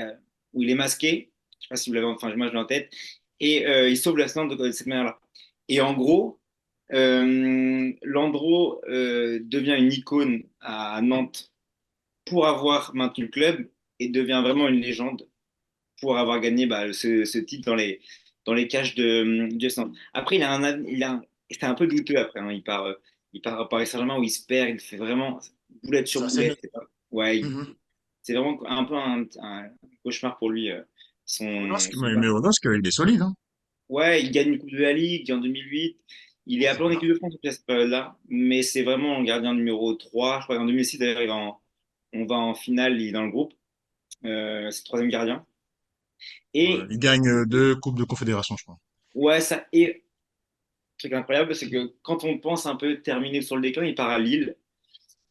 où il est masqué. Je ne sais pas si vous l'avez, enfin, moi je l'ai en tête. Et il sauve la Nantes de cette manière-là. Et en gros, Landreau devient une icône à Nantes pour avoir maintenu le club et devient vraiment une légende pour avoir gagné bah, ce titre dans les cages du FC Nantes. Après, c'était un peu douteux après. Hein. Il part à Paris Saint-Germain où il se perd. Il fait vraiment boulette sur C'est assez boulette. vite. Ouais, Mhm. c'est vraiment un peu un cauchemar pour lui. Son Mais parcours. Onosque, il est solide, hein. Ouais, il gagne une Coupe de la Ligue en 2008. Il est appelé en Voilà. équipe de France depuis cette période-là, mais c'est vraiment le gardien numéro 3. Je crois qu'en 2006, d'ailleurs, on va en finale, il est dans le groupe. C'est le troisième gardien. Ouais, Et il gagne deux Coupes de Confédération, je crois. ouais, et le truc incroyable, c'est que quand on pense un peu terminer sur le déclin, il part à Lille.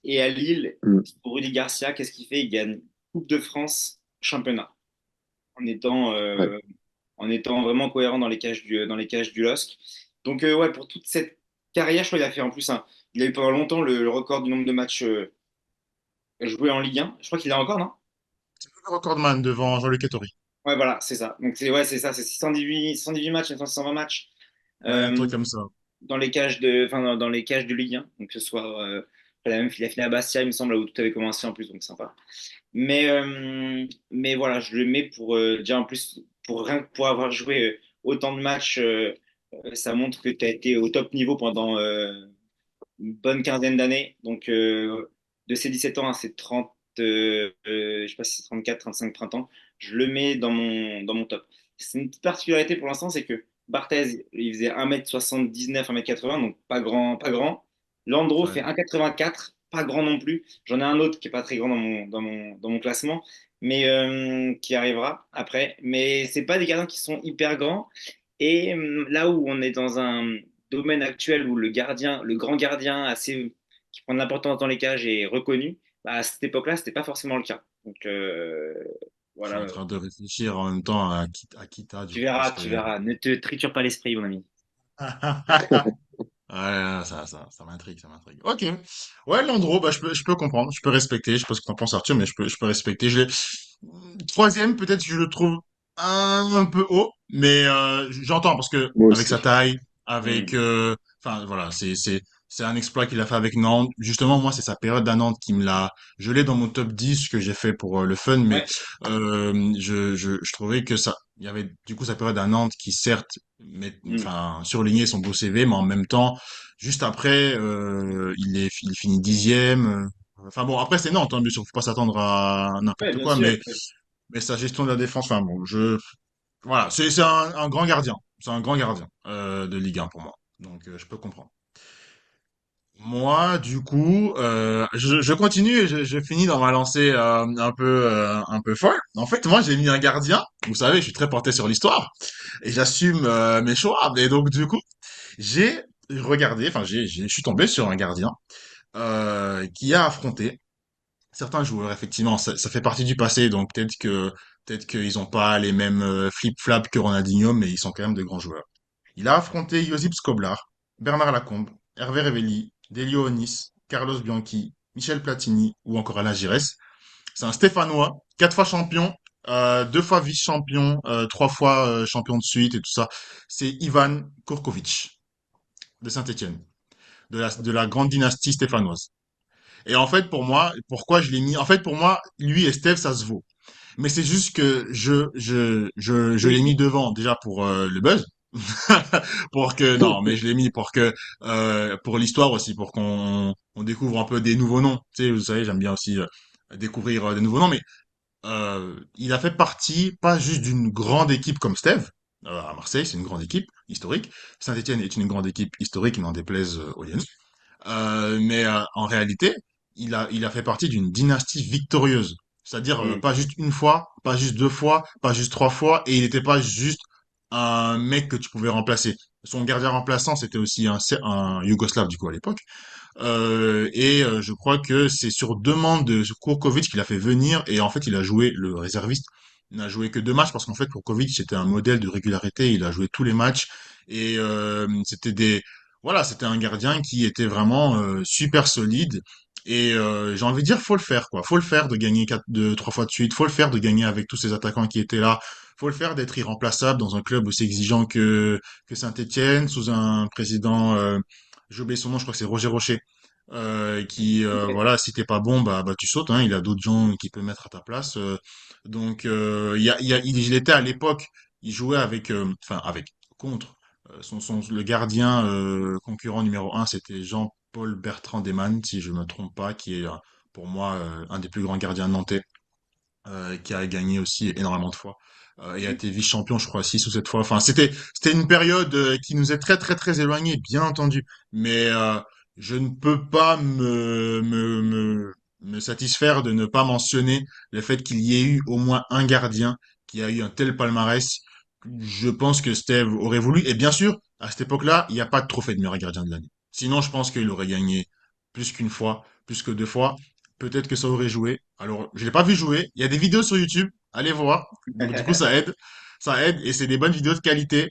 Et à Lille, Mm. pour Rudy Garcia, qu'est-ce qu'il fait? Il gagne Coupe de France, championnat, en étant, Ouais. euh, en étant vraiment cohérent dans les cages du LOSC. Donc, ouais, pour toute cette carrière, je crois qu'il a fait en plus il a eu pendant longtemps le record du nombre de matchs joués en Ligue 1. Je crois qu'il a encore, non? C'est le recordman devant Jean-Luc Ettori. Ouais, voilà, c'est ça. Donc, c'est ça, c'est 618 matchs, 620 matchs. Ouais, un Euh, truc comme ça. dans les cages enfin, dans les cages de Ligue 1. Donc, que ce soit il a fini à Bastia, il me semble, là où tout avait commencé en plus, donc sympa. Mais voilà, je le mets pour déjà en plus, pour rien que pour avoir joué autant de matchs, ça montre que tu as été au top niveau pendant une bonne quinzaine d'années. Donc, de ses 17 ans à ses 30, je sais pas si c'est 34, 35 printemps, je le mets dans mon top. C'est une petite particularité pour l'instant, c'est que Barthez, il faisait 1m79, 1m80, donc pas grand, pas grand. Landreau Ouais. fait 1m84, pas grand non plus. J'en ai un autre qui est pas très grand dans mon classement, mais qui arrivera après. Mais c'est pas des gardiens qui sont hyper grands. Et là où on est dans un domaine actuel où le gardien, le grand gardien assez, qui prend de l'importance dans les cages est reconnu, bah, à cette époque-là, c'était pas forcément le cas. Donc Je suis en voilà, train de réfléchir en même temps à Kita, du coup, parce tu que... verras. Ne te triture pas l'esprit, mon ami. Ouais, ça m'intrigue, ça m'intrigue. Ok. Ouais, Landreau, bah, je peux comprendre, je peux respecter. Je sais pas ce que t'en penses, Arthur, mais je peux respecter. Troisième, peut-être, je le trouve un peu haut, mais j'entends parce que Moi avec sa aussi. taille, avec, Hmm. enfin, voilà, c'est un exploit qu'il a fait avec Nantes. Justement, moi, c'est sa période à Nantes qui me l'a, je l'ai dans mon top 10 que j'ai fait pour le fun, mais Ouais. je trouvais que ça, il y avait du coup sa période à Nantes qui certes, Hmm. enfin, surlignait son beau CV, mais en même temps, juste après, il finit dixième. Enfin bon, après c'est Nantes, hein, bien sûr, faut pas s'attendre à Ouais, n'importe bien quoi, sûr. mais sa gestion de la défense, enfin bon, voilà, c'est un grand gardien, c'est un grand gardien de Ligue 1 pour moi, donc je peux comprendre. Moi, du coup, je continue et je finis dans ma lancée un peu folle. En fait, moi, j'ai mis un gardien. Vous savez, je suis très porté sur l'histoire et j'assume mes choix. Et donc, du coup, j'ai regardé, enfin, je suis tombé sur un gardien qui a affronté certains joueurs. Effectivement, ça fait partie du passé, donc peut-être qu'ils ont pas les mêmes flip-flaps que Ronaldinho, mais ils sont quand même de grands joueurs. Il a affronté Josip Skoblar, Bernard Lacombe, Hervé Revelli, Delio Onis, Carlos Bianchi, Michel Platini ou encore Alain Giresse. C'est un Stéphanois, 4 fois champion, 2 fois vice-champion, 3 fois champion de suite et tout ça. C'est Ivan Kurkovic de Saint-Étienne, de la grande dynastie stéphanoise. Et en fait, pour moi, pourquoi je l'ai mis? En fait, pour moi, lui et Steph, ça se vaut. Mais c'est juste que je l'ai Oui. mis devant déjà pour le buzz. Pour que non, mais je l'ai mis pour l'histoire aussi, pour qu'on découvre un peu des nouveaux noms. Tu sais, vous savez, j'aime bien aussi découvrir des nouveaux noms, mais il a fait partie pas juste d'une grande équipe comme Steve. À Marseille, c'est une grande équipe historique. Saint-Étienne est une grande équipe historique, n'en déplaise aux Lyonnais. Mais en réalité, il a fait partie d'une dynastie victorieuse. C'est-à-dire Hmm. pas juste une fois, pas juste 2 fois, pas juste 3 fois, et il n'était pas juste un mec que tu pouvais remplacer. Son gardien remplaçant, c'était aussi un Yougoslave du coup à l'époque. Je crois que c'est sur demande de Kurkovic qu'il a fait venir, et en fait il a joué le réserviste. Il n'a joué que 2 matchs parce qu'en fait Kurkovic c'était un modèle de régularité. Il a joué tous les matchs et voilà, c'était un gardien qui était vraiment super solide. Et j'ai envie de dire, faut le faire, quoi. Faut le faire de gagner 3 fois de suite. Faut le faire de gagner avec tous ces attaquants qui étaient là. Faut le faire d'être irremplaçable dans un club aussi exigeant que Saint-Étienne, sous un président, j'ai oublié son nom, je crois que c'est Roger Rocher, Ok. voilà, si t'es pas bon, bah tu sautes, hein. Il a d'autres gens qui peuvent mettre à ta place. Il était à l'époque, il jouait avec, contre. Le gardien concurrent numéro un, c'était Jean-Paul Bertrand Deyman, si je me trompe pas, qui est pour moi un des plus grands gardiens nantais, qui a gagné aussi énormément de fois. Et a Mhm. été vice-champion, je crois, 6 ou 7 fois. Enfin, c'était une période qui nous est très, très, très éloignée, bien entendu. Mais je ne peux pas me satisfaire de ne pas mentionner le fait qu'il y ait eu au moins un gardien qui a eu un tel palmarès. Je pense que Steve aurait voulu. Et bien sûr, à cette époque-là, il n'y a pas de trophée de meilleur gardien de l'année. Sinon, je pense qu'il aurait gagné plus qu'une fois, plus que 2 fois. Peut-être que ça aurait joué. Alors, je l'ai pas vu jouer. Il y a des vidéos sur YouTube. Allez voir. Donc, du coup, ça aide. Ça aide. Et c'est des bonnes vidéos de qualité.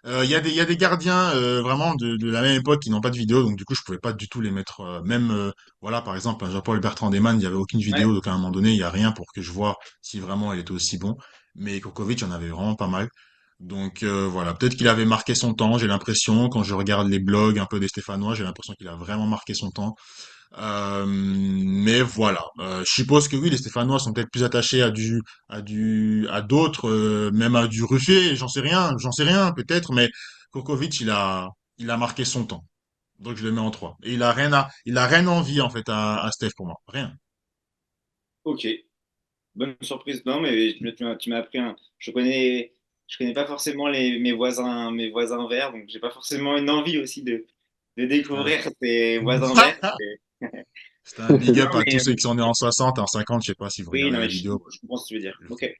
Il y a des gardiens vraiment de la même époque qui n'ont pas de vidéo. Donc, du coup, je pouvais pas du tout les mettre. Même, voilà, par exemple, un Jean-Paul Bertrand Deyman, il n'y avait aucune vidéo. Ouais. Donc, à un moment donné, il y a rien pour que je vois si vraiment il était aussi bon. Mais Kurkovic, il y en avait vraiment pas mal. Donc voilà, peut-être qu'il avait marqué son temps, j'ai l'impression, quand je regarde les blogs un peu des Stéphanois, j'ai l'impression qu'il a vraiment marqué son temps. Mais voilà, je suppose que oui, les Stéphanois sont peut-être plus attachés à d'autres, même à du Ruffet, j'en sais rien, peut-être, mais Kokovic, il a marqué son temps. Donc je le mets en 3. Et il a rien envie, en fait, à Steph pour moi. Rien. Ok, bonne surprise. Non, mais tu m'as appris un. Je connais pas forcément mes voisins verts, donc j'ai pas forcément une envie aussi de C'est un, découvrir ces voisins verts. c'est un big Non, up à tous mais ceux qui sont nés en 60, en 50, je sais pas si vous oui, regardez non, la mais vidéo. je comprends ce que tu veux dire. Je Ok, sais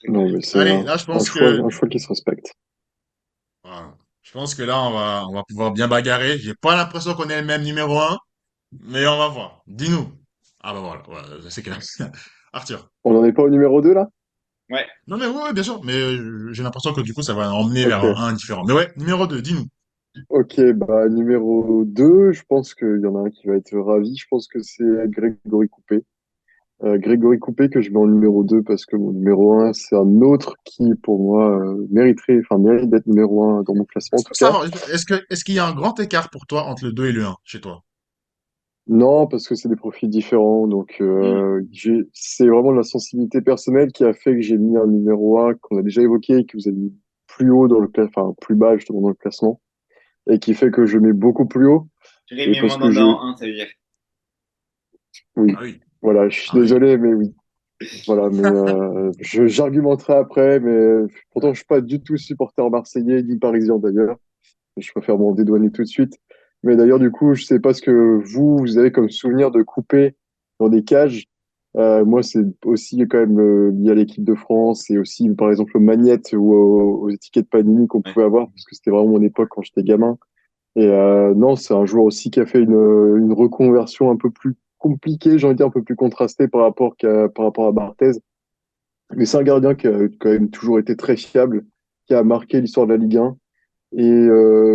très Non, clair. mais c'est Allez, là, je pense que, un choix qui se respecte. voilà. Je pense que là, on va pouvoir bien bagarrer. J'ai pas l'impression qu'on ait le même numéro un, mais on va voir. Dis-nous. Ah bah voilà, voilà, c'est clair. Arthur. On n'en est pas au numéro 2 là? Ouais. Non mais ouais, ouais, bien sûr, mais j'ai l'impression que du coup, ça va emmener vers Ok. un différent. Mais ouais, numéro 2, dis-nous. Ok, bah numéro 2, je pense qu'il y en a un qui va être ravi. Je pense que c'est Grégory Coupé. Grégory Coupé que je mets en numéro 2 parce que mon numéro un c'est un autre qui, pour moi, mérite d'être numéro un dans mon classement en Est-ce tout que ça cas. va, est-ce qu'il y a un grand écart pour toi entre le 2 et le un chez toi? Non, parce que c'est des profils différents. Donc, Hmm. c'est vraiment la sensibilité personnelle qui a fait que j'ai mis un numéro un qu'on a déjà évoqué et que vous avez mis plus haut dans enfin, plus bas justement dans le classement et qui fait que je mets beaucoup plus haut. Et Rémi parce que Mandanda en 1, ça veut dire. oui, Ah oui, voilà, je suis ah oui. désolé, mais oui. Voilà, mais j'argumenterai après, mais pourtant je suis pas du tout supporter marseillais ni parisien d'ailleurs. Je préfère m'en dédouaner tout de suite. Mais d'ailleurs, du coup, je sais pas ce que vous avez comme souvenir de couper dans des cages. Moi, c'est aussi quand même lié à l'équipe de France et aussi, par exemple, aux magnettes ou aux étiquettes Panini qu'on Ouais. pouvait avoir, parce que c'était vraiment mon époque quand j'étais gamin. Et non, c'est un joueur aussi qui a fait une reconversion un peu plus compliquée, j'ai envie de dire, un peu plus contrastée par rapport à Barthez. Mais c'est un gardien qui a quand même toujours été très fiable, qui a marqué l'histoire de la Ligue 1. Et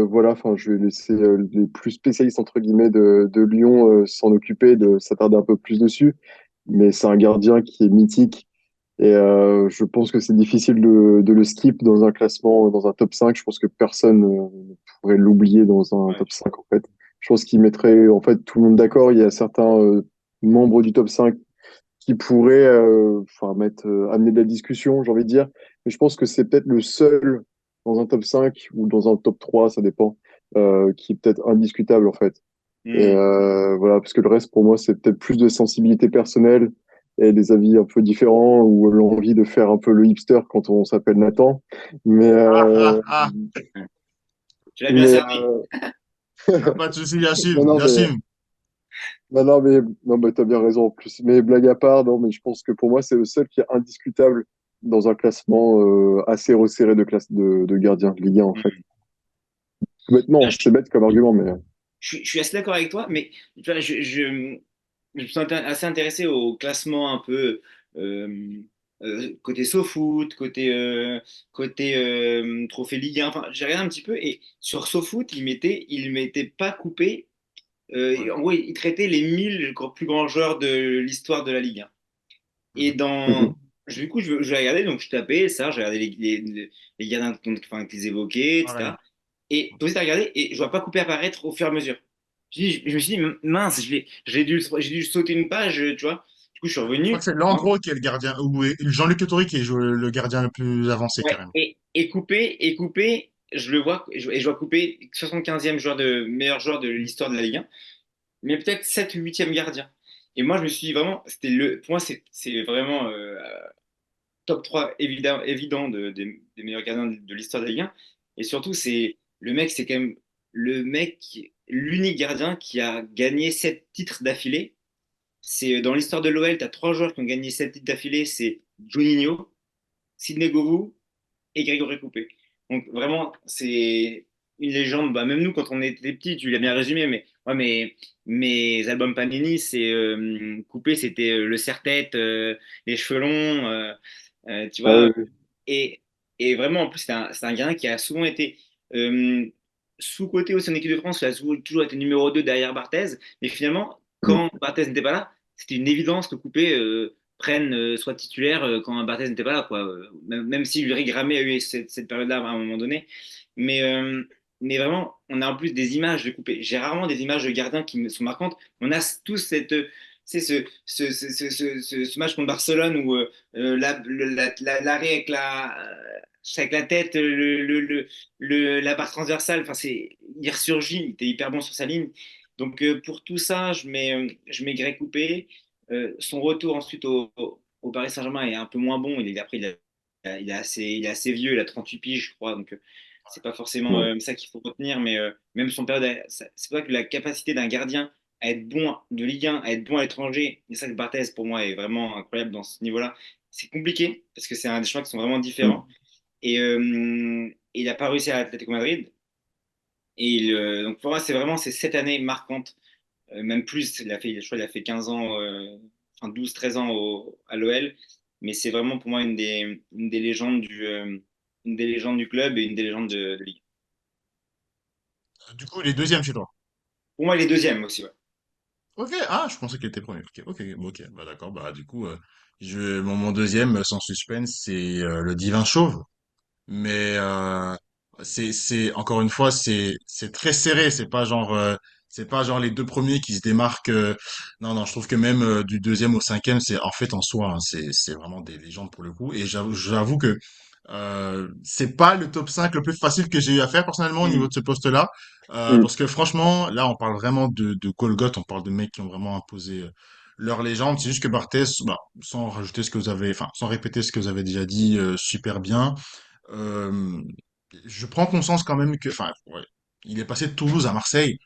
voilà, enfin, je vais laisser les plus spécialistes entre guillemets de Lyon s'en occuper, de s'attarder un peu plus dessus. Mais c'est un gardien qui est mythique et je pense que c'est difficile de le skip dans un classement, dans un top 5. Je pense que personne ne pourrait l'oublier dans un Ouais. top 5 en fait. Je pense qu'il mettrait en fait tout le monde d'accord. Il y a certains membres du top 5 qui pourraient enfin, amener de la discussion, j'ai envie de dire. Mais je pense que c'est peut-être le seul dans un top 5 ou dans un top 3 ça dépend, qui est peut-être indiscutable en fait. Et Hmm. voilà, parce que le reste pour moi, c'est peut-être plus de sensibilité personnelle et des avis un peu différents ou l'envie de faire un peu le hipster quand on s'appelle Nathan. Mais, Ah ah ah. Tu l'as bien mais servi. Y a pas de souci, j'assume, non, non, mais j'assume. non, mais t'as bien raison en plus. Mais blague à part, non, mais je pense que pour moi, c'est le seul qui est indiscutable dans un classement assez resserré de gardiens de Ligue 1, en fait. Hmm. Bêtement, Là, c'est bête comme argument, mais je suis assez d'accord avec toi, mais tu vois, je me sens assez intéressé au classement un peu euh, côté SoFoot, côté Trophée Ligue 1. Enfin, j'ai regardé un petit peu et sur SoFoot, il mettait pas coupé. Ouais. En gros, il traitait les 1000 plus grands joueurs de l'histoire de la Ligue 1. Et Mhm. dans. mhm, Du coup, je vais regarder, donc je tapais ça, j'ai regardé les gardiens enfin, qu'ils évoquaient, Pareil. etc. Et toi aussi, t'as regardé, et je vois pas couper apparaître au fur et à mesure. Je me suis dit, mince, j'ai dû sauter une page, tu vois. Du coup, je suis Je crois que revenu. c'est Non. Landreau qui est le gardien, ou Jean-Luc Ettori qui est le gardien le plus avancé Ouais, carrément. et couper, je le vois, et je vois couper 75e meilleur joueur de l'histoire de la Ligue 1, mais peut-être 7 ou 8e gardien. Et moi, je me suis dit vraiment, pour moi, c'est vraiment top 3 évident des meilleurs gardiens de l'histoire de la Ligue 1. Et surtout, c'est quand même l'unique gardien qui a gagné 7 titres d'affilée. C'est dans l'histoire de l'OL, tu as 3 joueurs qui ont gagné 7 titres d'affilée, c'est Juninho, Sidney Govou et Grégory Coupé. Donc vraiment, c'est une légende. Bah, même nous, quand on était petits, tu l'as bien résumé, mais ouais, mais mes albums Panini, c'est Coupé, c'était le serre-tête, les cheveux longs, tu ah vois. oui, oui. Et, et vraiment, en plus, c'est un gardien qui a souvent été euh, sous-coté aussi en équipe de France. Il a toujours été numéro 2 derrière Barthez. Mais finalement, Mhm. quand Barthez n'était pas là, c'était une évidence que Coupé. prenne, soit titulaire quand Barthez n'était pas là, quoi. Même si Ulrich Ramé a eu cette période-là à un moment donné. Mais, euh, mais vraiment, on a en plus des images de coupé. J'ai rarement des images de gardiens qui me sont marquantes. On a tous c'est ce match contre Barcelone où l'arrêt avec la tête, la barre transversale, enfin, il ressurgit, il était hyper bon sur sa ligne. Donc pour tout ça, je mets Greg Coupé. Son retour ensuite au Paris Saint-Germain est un peu moins bon. Après, il est assez vieux, il a 38 piges, je crois. Donc, c'est pas forcément Ouais. ça qu'il faut retenir. Mais même son période, c'est vrai que la capacité d'un gardien à être bon de Ligue 1, à être bon à l'étranger, et ça que Barthez, pour moi, est vraiment incroyable dans ce niveau-là. C'est compliqué parce que c'est un des choix qui sont vraiment différents. Et il n'a pas réussi à l'Atlético Madrid. Donc, pour moi, c'est vraiment ces 7 années marquantes, même plus, je crois qu'il a fait 15 ans, enfin 12-13 ans à l'OL, mais c'est vraiment pour moi une des légendes du club et une des légendes de Ligue. Du coup, les deuxièmes chez toi. Pour moi, il est deuxième aussi, ouais. Ok, ah, je pensais qu'il était premier. Ok, ok, bon, ok, bah d'accord, bah du coup, mon deuxième, sans suspense, c'est le Divin Chauve. Mais encore une fois, c'est très serré. C'est pas genre les deux premiers qui se démarquent. Non, non, je trouve que même du deuxième au cinquième, c'est en fait en soi, hein, c'est vraiment des légendes pour le coup. Et j'avoue que c'est pas le top 5 le plus facile que j'ai eu à faire personnellement au niveau Mm. de ce poste-là. Mm. Parce que franchement, là, on parle vraiment de Golgoth, on parle de mecs qui ont vraiment imposé leur légende. C'est juste que Barthez, bah, sans rajouter ce que vous avez, enfin, sans répéter ce que vous avez déjà dit super bien. Euh, je prends conscience quand même que, enfin, ouais, il est passé de Toulouse à Marseille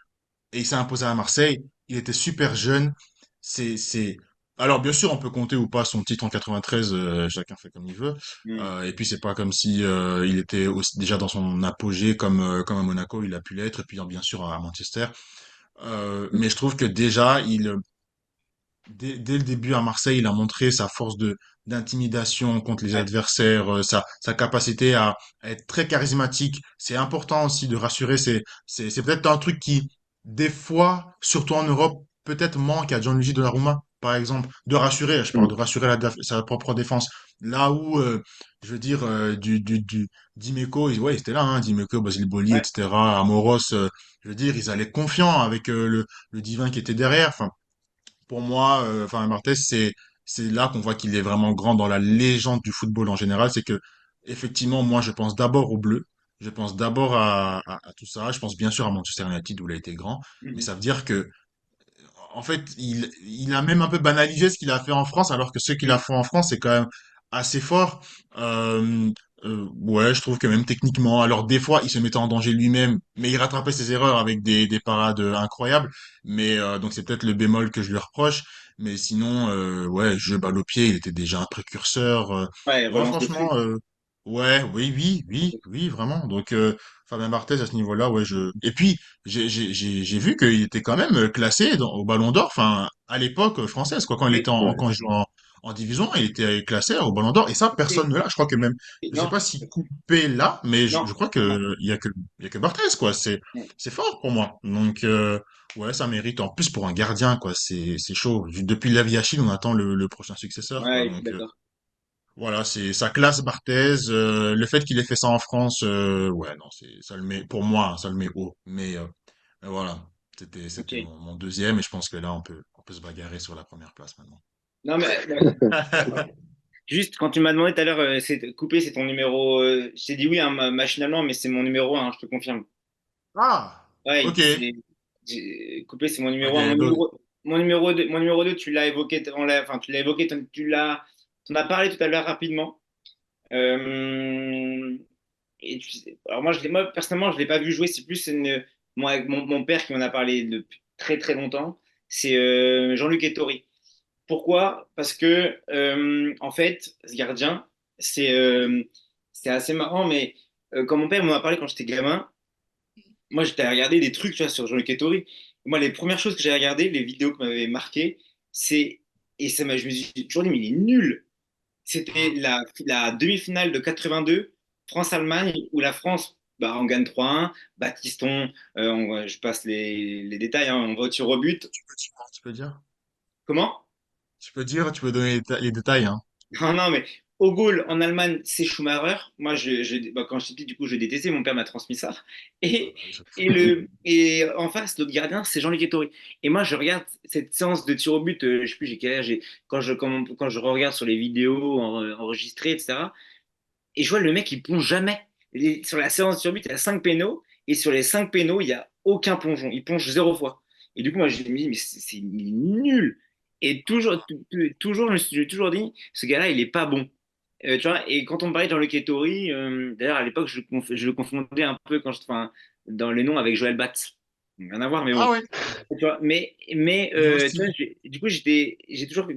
et il s'est imposé à Marseille. Il était super jeune. C'est. Alors, bien sûr, on peut compter ou pas son titre en 93, chacun fait comme il veut. Mm. Et puis, c'est pas comme si il était déjà dans son apogée comme à Monaco, il a pu l'être, et puis bien sûr à Manchester. Mais je trouve que déjà, dès le début à Marseille, il a montré sa force d'intimidation contre les Ouais. adversaires, sa capacité à être très charismatique. C'est important aussi de rassurer. C'est peut-être un truc qui, des fois, surtout en Europe, peut-être manque à Gianluigi Donnarumma, par exemple, de rassurer. Je parle de Mm. rassurer sa propre défense. Là où, je veux dire, Dimeco, ouais, ils étaient là, hein, Dimeco, Basile Boli, Ouais. etc., Amoros, je veux dire, ils allaient confiants avec le divin qui était derrière. Enfin, pour moi, enfin Barthez, c'est là qu'on voit qu'il est vraiment grand dans la légende du football en général. C'est que effectivement, moi, je pense d'abord au bleu. Je pense d'abord à tout ça. Je pense bien sûr à Manchester United où il a été grand, mais Mhm. ça veut dire que en fait, il a même un peu banalisé ce qu'il a fait en France, alors que ce qu'il a Mm. fait en France, c'est quand même assez fort. Euh, ouais, je trouve que même techniquement, alors des fois, il se mettait en danger lui-même, mais il rattrapait ses erreurs avec des parades incroyables. Mais donc c'est peut-être le bémol que je lui reproche. Mais sinon, ouais, jeu balle au pied, il était déjà un précurseur. Ouais, Ouais, relance de fou. franchement, ouais, oui, oui, oui, oui, vraiment. Donc Fabien Barthez à ce niveau-là, ouais, je. Et puis j'ai vu qu'il était quand même classé au Ballon d'Or, enfin, à l'époque française, quoi, quand il était Oui. Ouais. quand il jouait en division, il était classé au Ballon d'Or, et ça, personne Et- ne l'a. Je crois que même, je sais Non, pas si Coupé là, mais je non. crois Non. que il y a que Barthez, quoi. Ouais. C'est fort pour moi. Donc, ouais, ça mérite. En plus, pour un gardien, quoi, c'est chaud. Depuis Laviachine, on attend le prochain successeur, quoi. Ouais, je suis Donc, d'accord. voilà, c'est sa classe Barthez. Le fait qu'il ait fait ça en France, ouais, non, ça le met, pour moi, ça le met haut. Mais voilà, Ok. c'était mon deuxième et je pense que là, on peut se bagarrer sur la première place maintenant. Non, mais juste, quand tu m'as demandé tout à l'heure, coupé, c'est ton numéro. Je t'ai dit oui, hein, machinalement, mais c'est mon numéro 1, je te confirme. Ah, Ouais, ok, coupé, c'est mon numéro 1. ok, Mon donc, numéro, mon numéro 2, tu l'as évoqué, enfin, tu l'as évoqué, t'en as parlé tout à l'heure rapidement. Euh, alors moi, personnellement, je l'ai pas vu jouer. C'est plus moi, avec mon père qui m'en a parlé depuis très très longtemps. C'est Jean-Luc Ettori. Pourquoi? Parce que en fait, ce gardien, c'est euh, c'est assez marrant, mais quand mon père m'en a parlé quand j'étais gamin, moi j'étais à regarder des trucs, tu vois, sur Jean-Luc Ettori. Moi, les premières choses que j'ai regardées, les vidéos qui m'avaient marqué, c'est et je me suis toujours dit, mais il est nul. C'était la demi-finale de 82, France-Allemagne, où la France, bah, on gagne 3-1. Baptiston, je passe les détails, hein, on va au tir au but. tu peux dire? Comment? Tu peux donner les détails, hein. Non, non, mais au goal, en Allemagne, c'est Schumacher. Moi, bah, quand j'étais petit, du coup, je détestais. Mon père m'a transmis ça. Et, et en face, l'autre gardien, c'est Jean-Luc Ettori. Et moi, je regarde cette séance de tir au but. Je sais plus, j'ai quel âge. Quand je regarde sur les vidéos enregistrées, etc. Et je vois le mec, il plonge jamais. Sur la séance de tir au but, il y a 5 pénaux. Et sur les 5 pénaux, il n'y a aucun plongeon. Il plonge 0 fois. Et du coup, moi, je me dis, mais il est nul. Et toujours, j'ai toujours dit, ce gars-là, il est pas bon. Tu vois, et quand on me parlait de Jean-Luc Ettori, d'ailleurs, à l'époque, je le confondais un peu enfin, dans les noms avec Joël Batz. Rien à voir, mais Ah bon. ouais, Tu vois, niveau tu vois, style. du coup, j'ai toujours